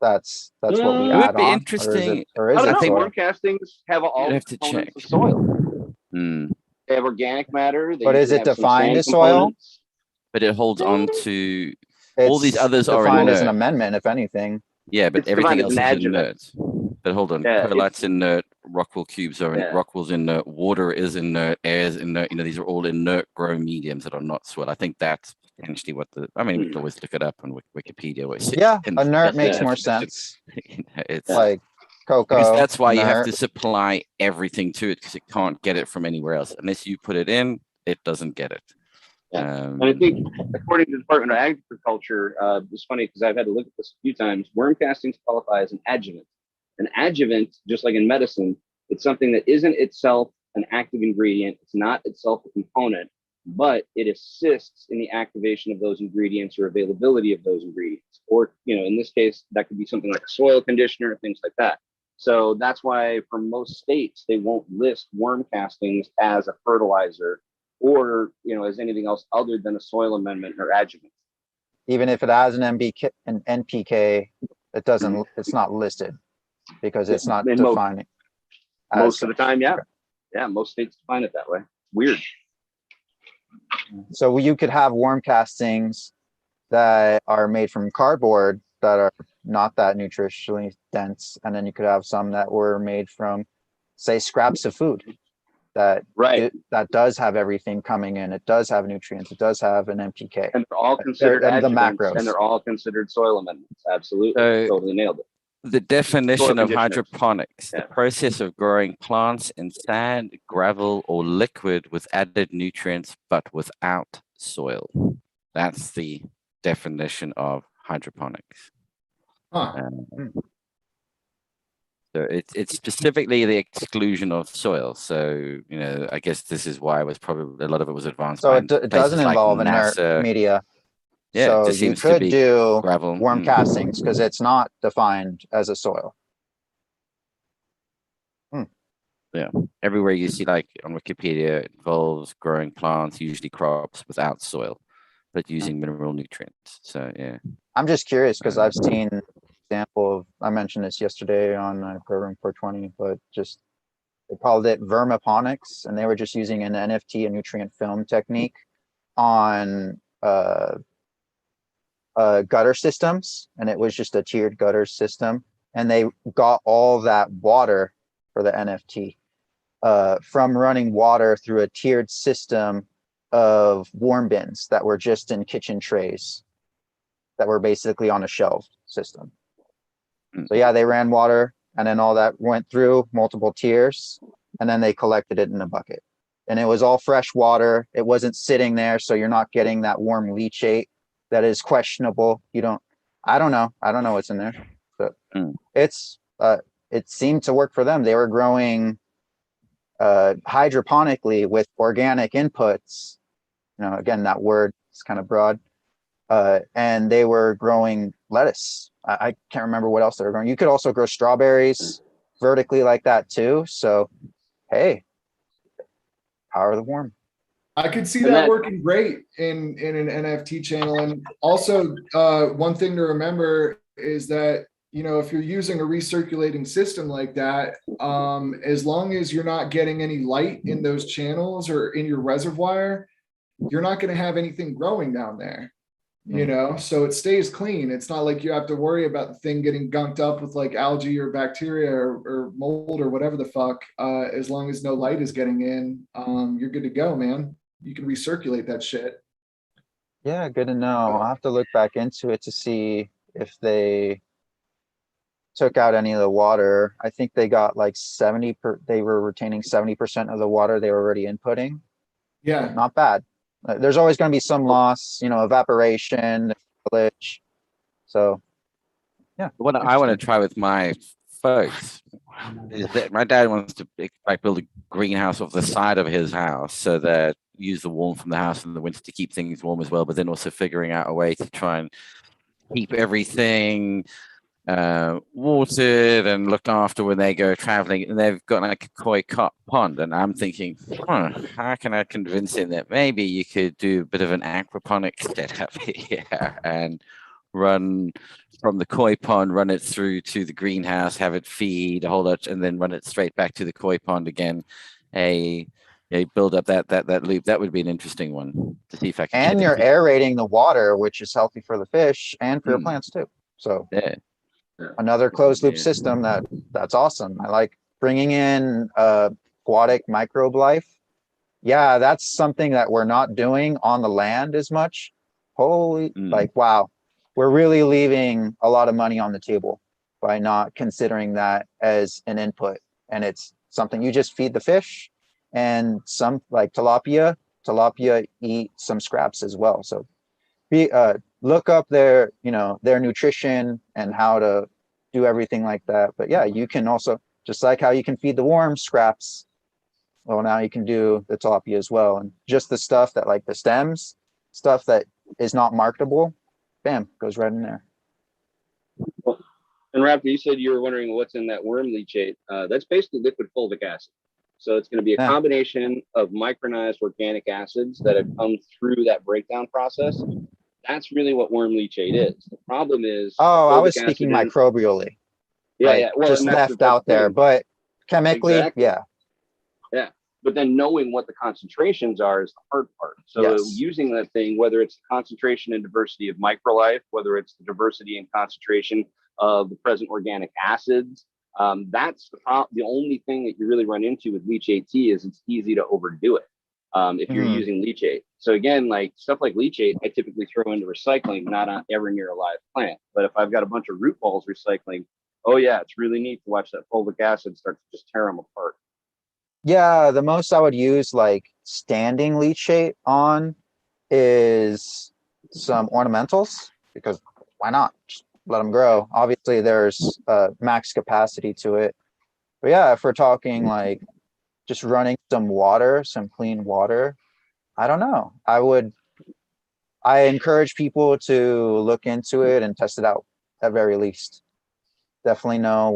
That's what we It would add be on, interesting. or is I it don't know. soil? Worm castings have all You'd the have to components check. of soil. Hmm. They have organic matter. They But is usually it have some defined sand as soil? components. But it holds on to all these It's others are defined as an inert. amendment, if anything. Yeah, but It's everything defined else as is an adjuvant. inert. But hold on, Yeah, perlite's inert, rockwool cubes are Yeah. rockwool's inert, water is inert, air is inert. You know, these are all inert grow mediums that are not soil. I think that's potentially what I mean, we can always look it up on Wikipedia. What it Yeah, says in the inert makes definition. more sense. You know, it's Like because cocoa, that's why you have inert. to supply everything to it because it can't get it from anywhere else. Unless you put it in, it doesn't get it. Yeah. And I think, according to the Department of Agriculture, it's funny because I've had to look at this a few times. Worm castings qualify as an adjuvant. An adjuvant, just like in medicine, it's something that isn't itself an active ingredient. It's not itself a component, but it assists in the activation of those ingredients or availability of those ingredients. Or, in this case, that could be something like a soil conditioner, things like that. So that's why for most states, they won't list worm castings as a fertilizer or as anything else other than a soil amendment or adjuvant. Even if it has an NPK, it doesn't. It's not listed because it's not In defining. Most of the time, yeah. Yeah, most states define it that way. Weird. So you could have worm castings that are made from cardboard that are not that nutritionally dense, and then you could have some that were made from, say, scraps of food that Right. that does have everything coming in. It does have nutrients. It does have an NPK. And they're all considered and the adjuvants, macros. and they're all considered soil amendments. Absolutely. So- Totally nailed it. The definition of conditioners. hydroponics, Yeah. the process of growing plants in sand, gravel, or liquid with added nutrients, but without soil. That's the definition of hydroponics. Huh. So it's specifically the exclusion of soil. So, I guess this is why it was probably a lot of it was advanced. So by it doesn't places like involve inert NASA. media. Yeah, it So just you seems to could be do gravel. worm castings because it's not defined as a soil. Everywhere you see, like on Wikipedia, it involves growing plants, usually crops, without soil, but using mineral nutrients. So yeah. I'm just curious because I've seen example of, I mentioned this yesterday on Program 420, but just they called it vermiponics, and they were just using an NFT, a nutrient film technique, on gutter systems, and it was just a tiered gutter system, and they got all that water for the NFT from running water through a tiered system of warm bins that were just in kitchen trays that were basically on a shelf system. So yeah, they ran water, and then all that went through multiple tiers, and then they collected it in a bucket. And it was all fresh water. It wasn't sitting there, so you're not getting that warm leachate that is questionable. I don't know what's in there, but it seemed to work for them. They were growing hydroponically with organic inputs. Again, that word is kind of broad. And they were growing lettuce I can't remember what else they were growing. You could also grow strawberries vertically like that too. So, hey, power of the worm. I could see And that that- working great in an NFT channel. And also, one thing to remember is that, you know, if you're using a recirculating system like that, as long as you're not getting any light in those channels or in your reservoir, you're not going to have anything growing down there. You know, so it stays clean. It's not like you have to worry about the thing getting gunked up with like algae or bacteria or mold or whatever the fuck. As long as no light is getting in, you're good to go, man. You can recirculate that shit. Yeah, good to know. I'll have to look back into it to see if they took out any of the water. I think they got like they were retaining 70% of the water they were already inputting. Yeah. Not bad. There's always going to be some loss, you know, evaporation, glitch. So, yeah. What I want to try with my folks is that my dad wants to like build a greenhouse off the side of his house so that use the warmth from the house in the winter to keep things warm as well, but then also figuring out a way to try and keep everything watered and looked after when they go traveling. And they've got like a koi pond, and I'm thinking, how can I convince him that maybe you could do a bit of an aquaponic setup here and run from the koi pond, run it through to the greenhouse, have it feed a whole lot, and then run it straight back to the koi pond again. Build up that loop. That would be an interesting one to see if I can. And you're aerating the water, which is healthy for the fish and for your Mm. plants too. So Yeah. another closed loop Yeah. system that's awesome. I like bringing in aquatic microbe life. Yeah, that's something that we're not doing on the land as much. Holy, like, wow, we're really leaving a lot of money on the table by not considering that as an input. And it's something you just feed the fish, and some like tilapia eat some scraps as well. So look up their nutrition and how to do everything like that. But yeah, you can also, just like how you can feed the worms scraps, well, now you can do the tilapia as well. And just the stuff that, like the stems, stuff that is not marketable, bam, goes right in there. And Raptor, you said you were wondering what's in that worm leachate. That's basically liquid fulvic acid. So it's going to be a Yeah. combination of micronized organic acids that have come through that breakdown process. That's really what worm leachate is. The problem is, Oh, I fulvic was speaking acid is- microbially. yeah, like, yeah. Well, just and that's left the out there, thing. but chemically, Exactly. yeah. But then knowing what the concentrations are is the hard part. So Yes. using that thing, whether it's the concentration and diversity of microlife, whether it's the diversity and concentration of the present organic acids, that's the only thing that you really run into with leachate tea is it's easy to overdo it if you're Mhm. using leachate. So again, like stuff like leachate, I typically throw into recycling, not on ever near a live plant. But if I've got a bunch of root balls recycling, oh yeah, it's really neat to watch that fulvic acid start to just tear them apart. Yeah, the most I would use like standing leachate on is some ornamentals, because why not? Just let them grow. Obviously, there's max capacity to it. But yeah, if we're talking like just running some water, some clean water, I don't know. I encourage people to look into it and test it out at very least. Definitely know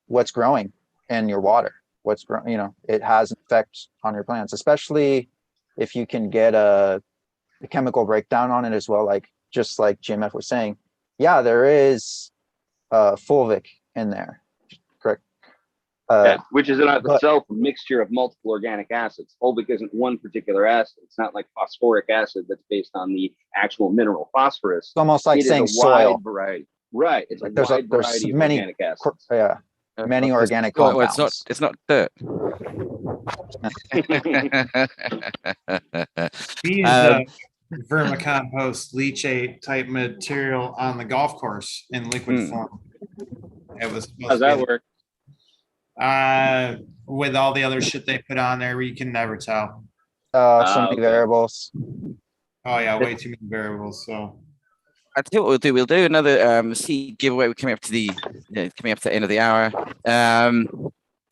what's growing in your water. What's growing, it has an effect on your plants, especially if you can get a chemical breakdown on it as well. Like just like GMF was saying, yeah, there is fulvic in there, correct? Yeah, which is in of but- itself a mixture of multiple organic acids. Fulvic isn't one particular acid. It's not like phosphoric acid that's based on the actual mineral phosphorus. It's almost like It is saying a soil. wide variety. Right. It's a Like there's wide there's variety of many organic acids. Yeah, many organic Well, compounds. it's not dirt. We use vermicompost leachate type material on the golf course in liquid form. It was supposed How's to that be- work? with all the other shit they put on there, you can never tell. So many okay. variables. Oh yeah, way too many variables. So I tell you what we'll do. We'll do another seed giveaway. We're coming up to the end of the hour.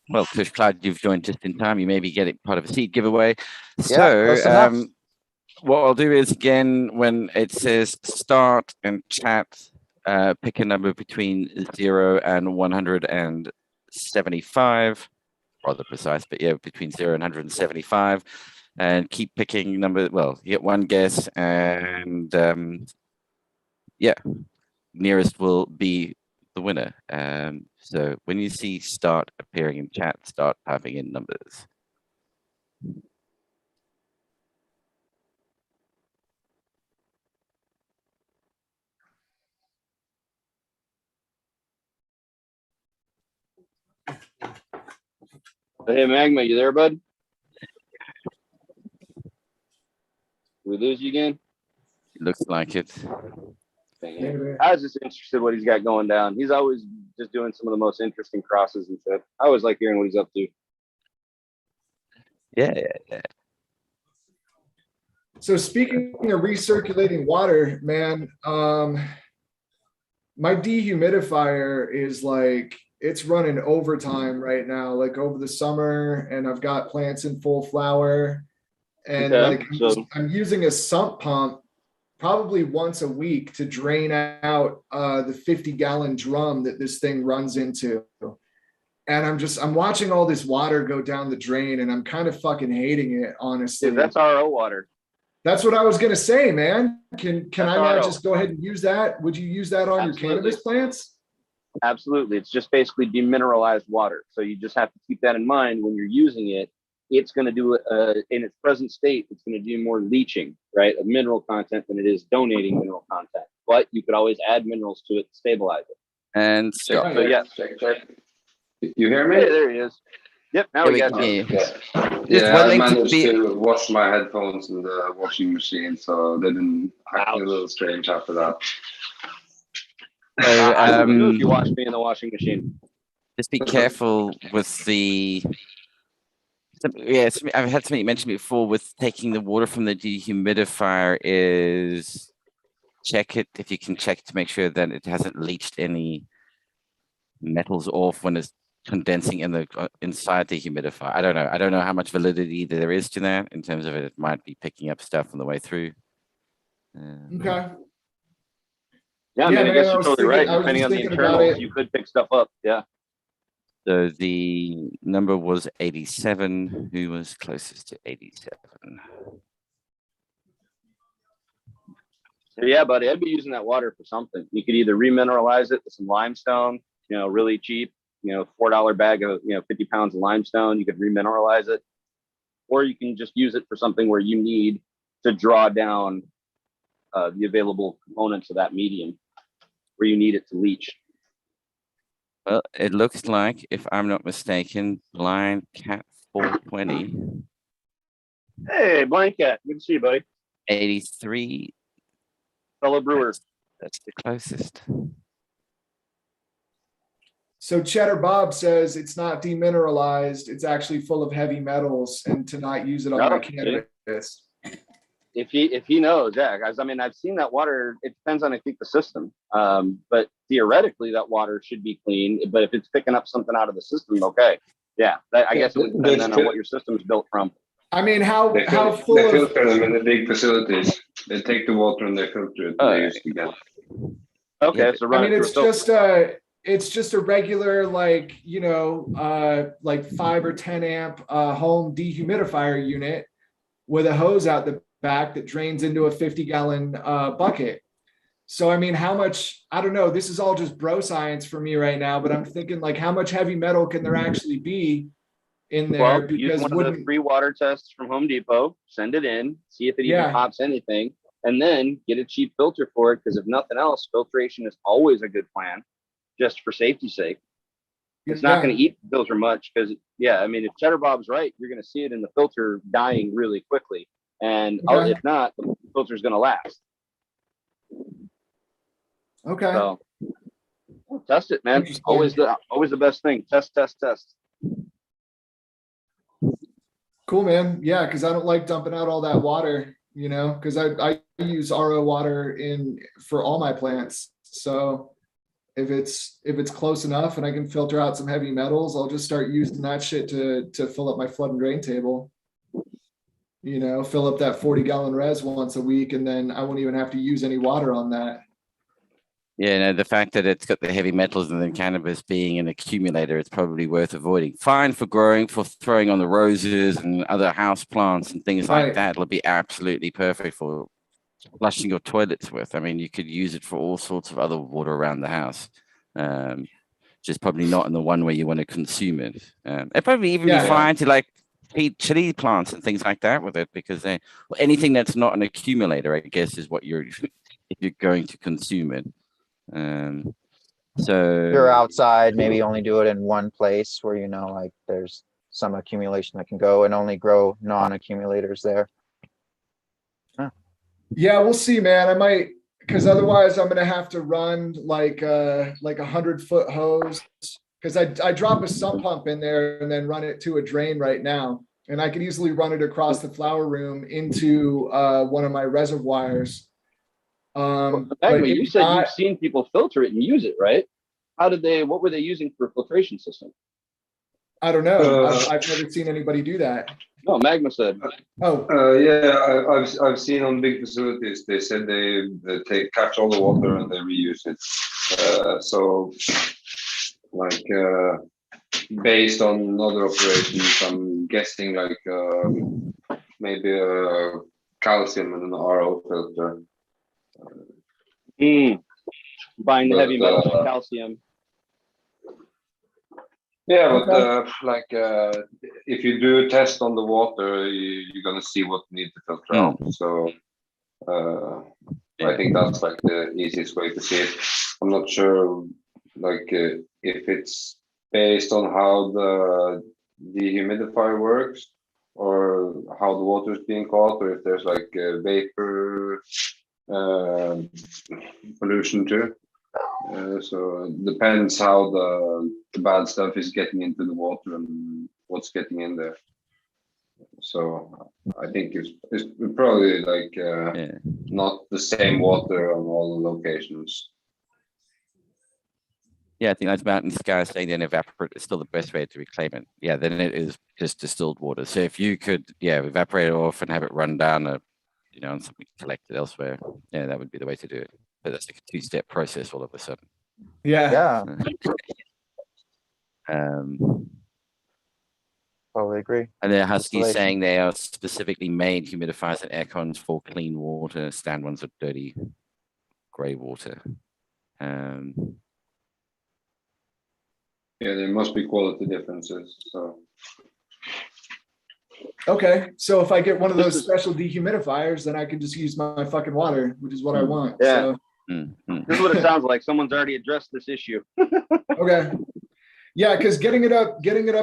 Well, Fish Cloud, you've joined just in time. You may be getting part of a seed giveaway. close So enough. what I'll do is, again, when it says start and chat, pick a number between 0 and 175, rather precise, but yeah, between 0 and 175, and keep picking number. Well, you get one guess, and yeah, nearest will be the winner. So when you see start appearing in chat, start typing in numbers. Hey, Magma, you there, bud? We lose you again? It looks like it. Dang it. I was just interested what he's got going down. He's always just doing some of the most interesting crosses and shit. I always like hearing what he's up to. Yeah. So speaking of recirculating water, man, my dehumidifier is like, it's running overtime right now, like over the summer, and I've got plants in full flower. And Okay, like so- I'm using a sump pump probably once a week to drain out the 50-gallon drum that this thing runs into. And I'm watching all this water go down the drain, and I'm kind of fucking hating it, honestly. Dude, that's RO water. That's what I was gonna say, man. Can That's I not RO. just go ahead and use that? Would you use that on your Absolutely. cannabis plants? Absolutely. It's just basically demineralized water. So you just have to keep that in mind when you're using it. It's going to do, in its present state, it's going to do more leaching, right, of mineral content than it is donating mineral content. But you could always add minerals to it to stabilize it. And Check, Scott. So, yeah. check. You hear me? Hey, there he is. Yep, now we Yeah, got we you. can. Yeah, one I thing to managed be- to wash my headphones in the washing machine, so they didn't act a Ouch. little strange after that. So, I would do if you wash me in the washing machine. just be careful with the. I've had something mentioned before with taking the water from the dehumidifier is check it if you can check to make sure that it hasn't leached any metals off when it's condensing in the inside the humidifier. I don't know how much validity there is to that in terms of it. It might be picking up stuff on the way through. Okay. Yeah, I Yeah, mean, I man, guess I you're was totally thinking- right. I was Depending just on the thinking about internals, it. you could pick stuff up. Yeah. So the number was 87. Who was closest to 87? So yeah, buddy, I'd be using that water for something. You could either remineralize it with some limestone, really cheap, $4 bag of, 50 pounds of limestone. You could remineralize it, or you can just use it for something where you need to draw down the available components of that medium, where you need it to leach. Well, it looks like, if I'm not mistaken, Blind Cat 420, Hey, Blanket, good to see you, buddy. 83. Fellow brewer. That's the closest. So Cheddar Bob says it's not demineralized, it's actually full of heavy metals, and to not use it on my Oh, see? cannabis. If he knows, yeah, guys. I mean, I've seen that water. It depends on, I think, the system. But theoretically, that water should be clean. But if it's picking up something out of the system, okay, yeah. I guess it would depend then on what your system's built from. I mean, how They full they of filter them in the big facilities. They take the water and they filter it. And they use it again. Okay, Yeah, so I run mean, it through it's just a regular, like 5 or 10 amp home dehumidifier unit with a hose out the back that drains into a 50-gallon bucket. So, I mean, how much, I don't know, this is all just bro science for me right now, but I'm thinking, like, how much heavy metal can there actually be in there? Well, use Because one of the wouldn't, free water tests from Home Depot, send it in, see if it Yeah. even pops anything, and then get a cheap filter for it. Because if nothing else, filtration is always a good plan, just for safety's sake. It's not going to eat the filter much because, yeah, I mean, if Cheddar Bob's right, you're going to see it in the filter dying really quickly. And Okay. if not, the filter's going to last. Okay. So test it, man. Interesting. Always the best thing. Test. Cool, man. Yeah, because I don't like dumping out all that water, because I use RO water for all my plants. So if it's close enough and I can filter out some heavy metals, I'll just start using that shit to fill up my flood and drain table. Fill up that 40-gallon res once a week, and then I won't even have to use any water on that. Yeah, no, the fact that it's got the heavy metals and then cannabis being an accumulator, it's probably worth avoiding. Fine for growing, for throwing on the roses and other house plants and things like Right. that. It'll be absolutely perfect for flushing your toilets with. I mean, you could use it for all sorts of other water around the house. Just probably not in the one where you want to consume it. It'd probably even Yeah. be fine to like feed chili plants and things like that with it, because anything that's not an accumulator, I guess, is what you're if you're going to consume it. So You're outside, maybe only do it in one place where you know like there's some accumulation that can go and only grow non-accumulators there. Yeah, we'll see, man. I might, because otherwise I'm gonna have to run like a 100-foot hose, because I drop a sump pump in there and then run it to a drain right now, and I could easily run it across the flower room into one of my reservoirs. Magma, But you if said not- you've seen people filter it and use it, right? What were they using for a filtration system? I don't know. Uh, I've never seen anybody do that. No, Magma said. Oh, Yeah, I've seen on big facilities, they said they catch all the water and they reuse it. So like based on other operations, I'm guessing like maybe a calcium and an RO filter. Buying the heavy But, metals and calcium. Yeah, but like if you do a test on the water, you're gonna see what needs to filter out. So I think that's like the easiest way to see it. I'm not sure like if it's based on how the dehumidifier works or how the water is being caught, or if there's like vapor pollution too. So it depends how the bad stuff is getting into the water and what's getting in there. So I think it's probably like not the same water on all locations. yeah, I think that's Mountain Sky saying then evaporate is still the best way to reclaim it. Yeah, then it is just distilled water. So if you could, evaporate it off and have it run down and something collected elsewhere, that would be the way to do it. But that's like a two-step process all of a sudden. yeah. Totally agree. And then Husky's Installation. saying they are specifically made humidifiers and air cons for clean water. Stand ones are dirty grey water. Yeah, there must be quality differences. So Okay, so if I get one of those special dehumidifiers, then I can just use my fucking water, which is what I want. Yeah. So, This is what it sounds like. Someone's already addressed this issue. okay. Yeah, because getting it up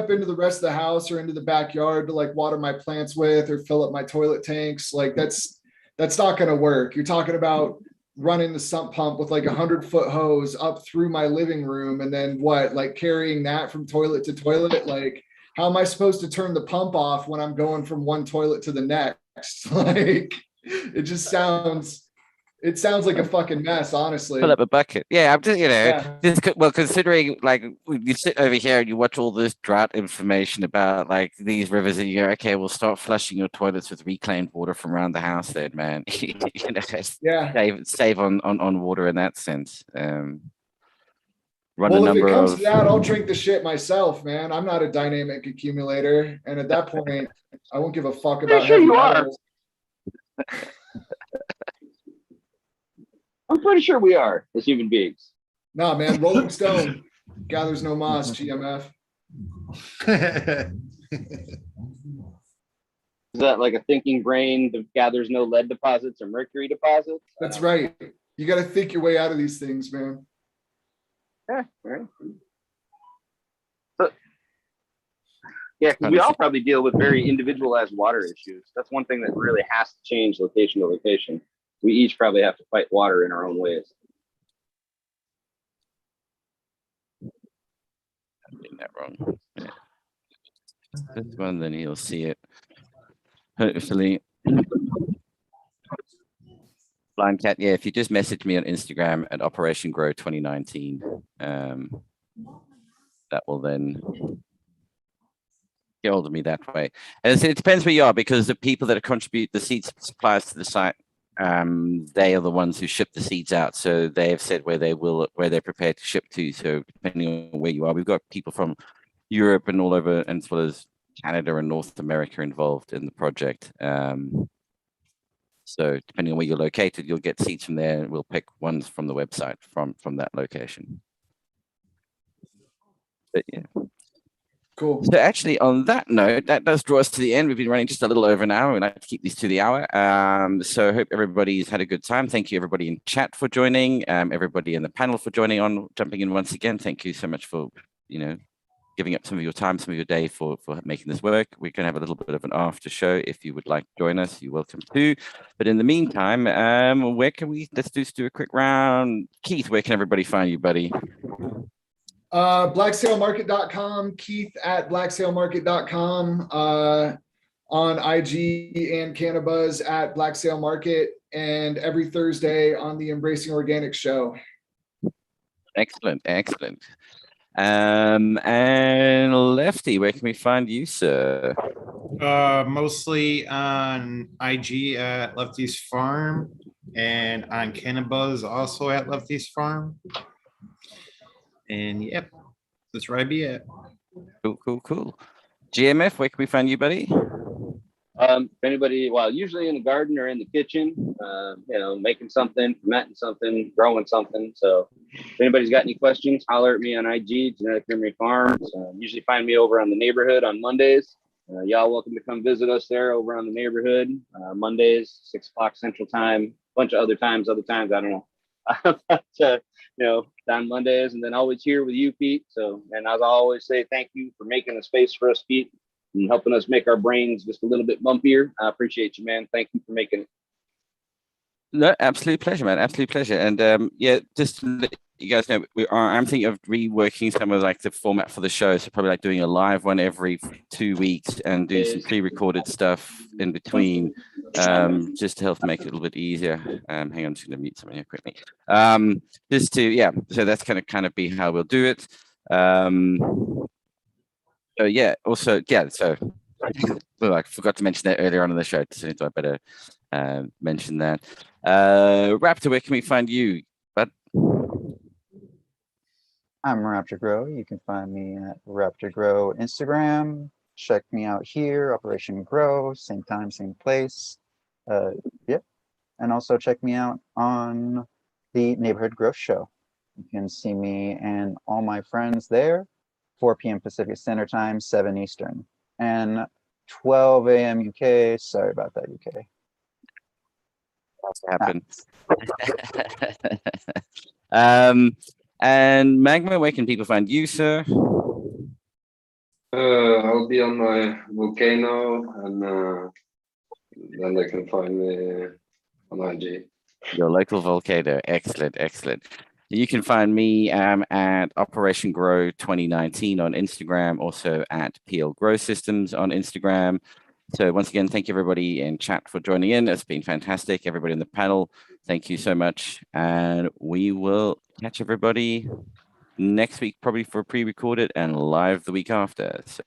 into the rest of the house or into the backyard to like water my plants with or fill up my toilet tanks, like that's not gonna work. You're talking about running the sump pump with like 100-foot hose up through my living room and then what, like carrying that from toilet to toilet. Like, how am I supposed to turn the pump off when I'm going from one toilet to the next? Like, it sounds like a fucking mess, honestly. Fill up a bucket. Yeah, I'm just, Yeah. considering like you sit over here and you watch all this drought information about like these rivers, and you're okay, we'll start flushing your toilets with reclaimed water from around the house then, man. Yeah. Save on water in that sense. Run Well, a if number it comes of to that, I'll drink the shit myself, man. I'm not a dynamic accumulator, and at that point, I won't give a fuck about. sure heavy you are. metals. I'm pretty sure we are as human beings. Nah, man. Rolling Stone gathers no moss. GMF. Is that like a thinking brain that gathers no lead deposits or mercury deposits? That's right. You got to think your way out of these things, man. Yeah, right. So, yeah, 'cause we all probably deal with very individualized water issues. That's one thing that really has to change location to location. We each probably have to fight water in our own ways. I'm getting that wrong. Yeah. This one, then you'll see it. Hopefully. Blind Cat, yeah, if you just message me on Instagram at Operation Grow 2019, that will then get hold of me that way. And it depends where you are, because the people that contribute the seed supplies to the site they are the ones who ship the seeds out. So they have said where they're prepared to ship to. So depending on where you are, we've got people from Europe and all over, and as well as Canada and North America involved in the project. So depending on where you're located, you'll get seeds from there, and we'll pick ones from the website from that location. But yeah. Cool. So actually, on that note, that does draw us to the end. We've been running just a little over an hour. We like to keep these to the hour. So I hope everybody's had a good time. Thank you, everybody in chat for joining. Everybody in the panel for jumping in once again. Thank you so much for, giving up some of your time, some of your day for making this work. We're going to have a little bit of an after show. If you would like to join us, you're welcome to. But in the meantime, let's just do a quick round. Keith, where can everybody find you, buddy? Blacksalemarket.com, Keith at blacksalemarket.com, on IG and Cannabuzz at Black Sale Market, and every Thursday on the Embracing Organic show. Excellent. And Lefty, where can we find you, sir? Mostly on IG at Lefty's Farm, and on Cannabuzz also at Lefty's Farm. And yep, that's where I be at. Cool. GMF, where can we find you, buddy? If anybody, usually in the garden or in the kitchen, making something, fermenting something, growing something. So if anybody's got any questions, holler at me on IG, Genetic Memory Farms. Usually find me over on the neighborhood on Mondays. Y'all welcome to come visit us there over on the neighborhood. Mondays, 6 o'clock Central Time, a bunch of other times, I don't know. On Mondays, and then always here with you, Pete. So, and as I always say, thank you for making a space for us, Pete, and helping us make our brains just a little bit bumpier. I appreciate you, man. Thank you for making it. No, absolute pleasure, man. Absolute pleasure. And just to let you guys know, I'm thinking of reworking some of the format for the show. So probably doing a live one every 2 weeks and do some pre-recorded stuff in between, just to help make it a little bit easier. Hang on, I'm just going to mute something here quickly. So that's kind of be how we'll do it. So well, I forgot to mention that earlier on in the show, so I better mention that. Raptor, where can we find you, bud? I'm Raptor Grow. You can find me at Raptor Grow Instagram. Check me out here, Operation Grow, same time, same place. And also check me out on the Neighborhood Growth Show. You can see me and all my friends there, 4 p.m. Pacific Standard Time, 7 Eastern, and 12 a.m. UK. Sorry about that, UK. Happened. And Magma, where can people find you, sir? I'll be on my volcano, and then they can find me on IG. Your local volcano. Excellent. You can find me at Operation Grow 2019 on Instagram, also at PL Grow Systems on Instagram. So once again, thank you everybody in chat for joining in. It's been fantastic. Everybody in the panel, thank you so much. And we will catch everybody next week, probably for pre-recorded and live the week after. So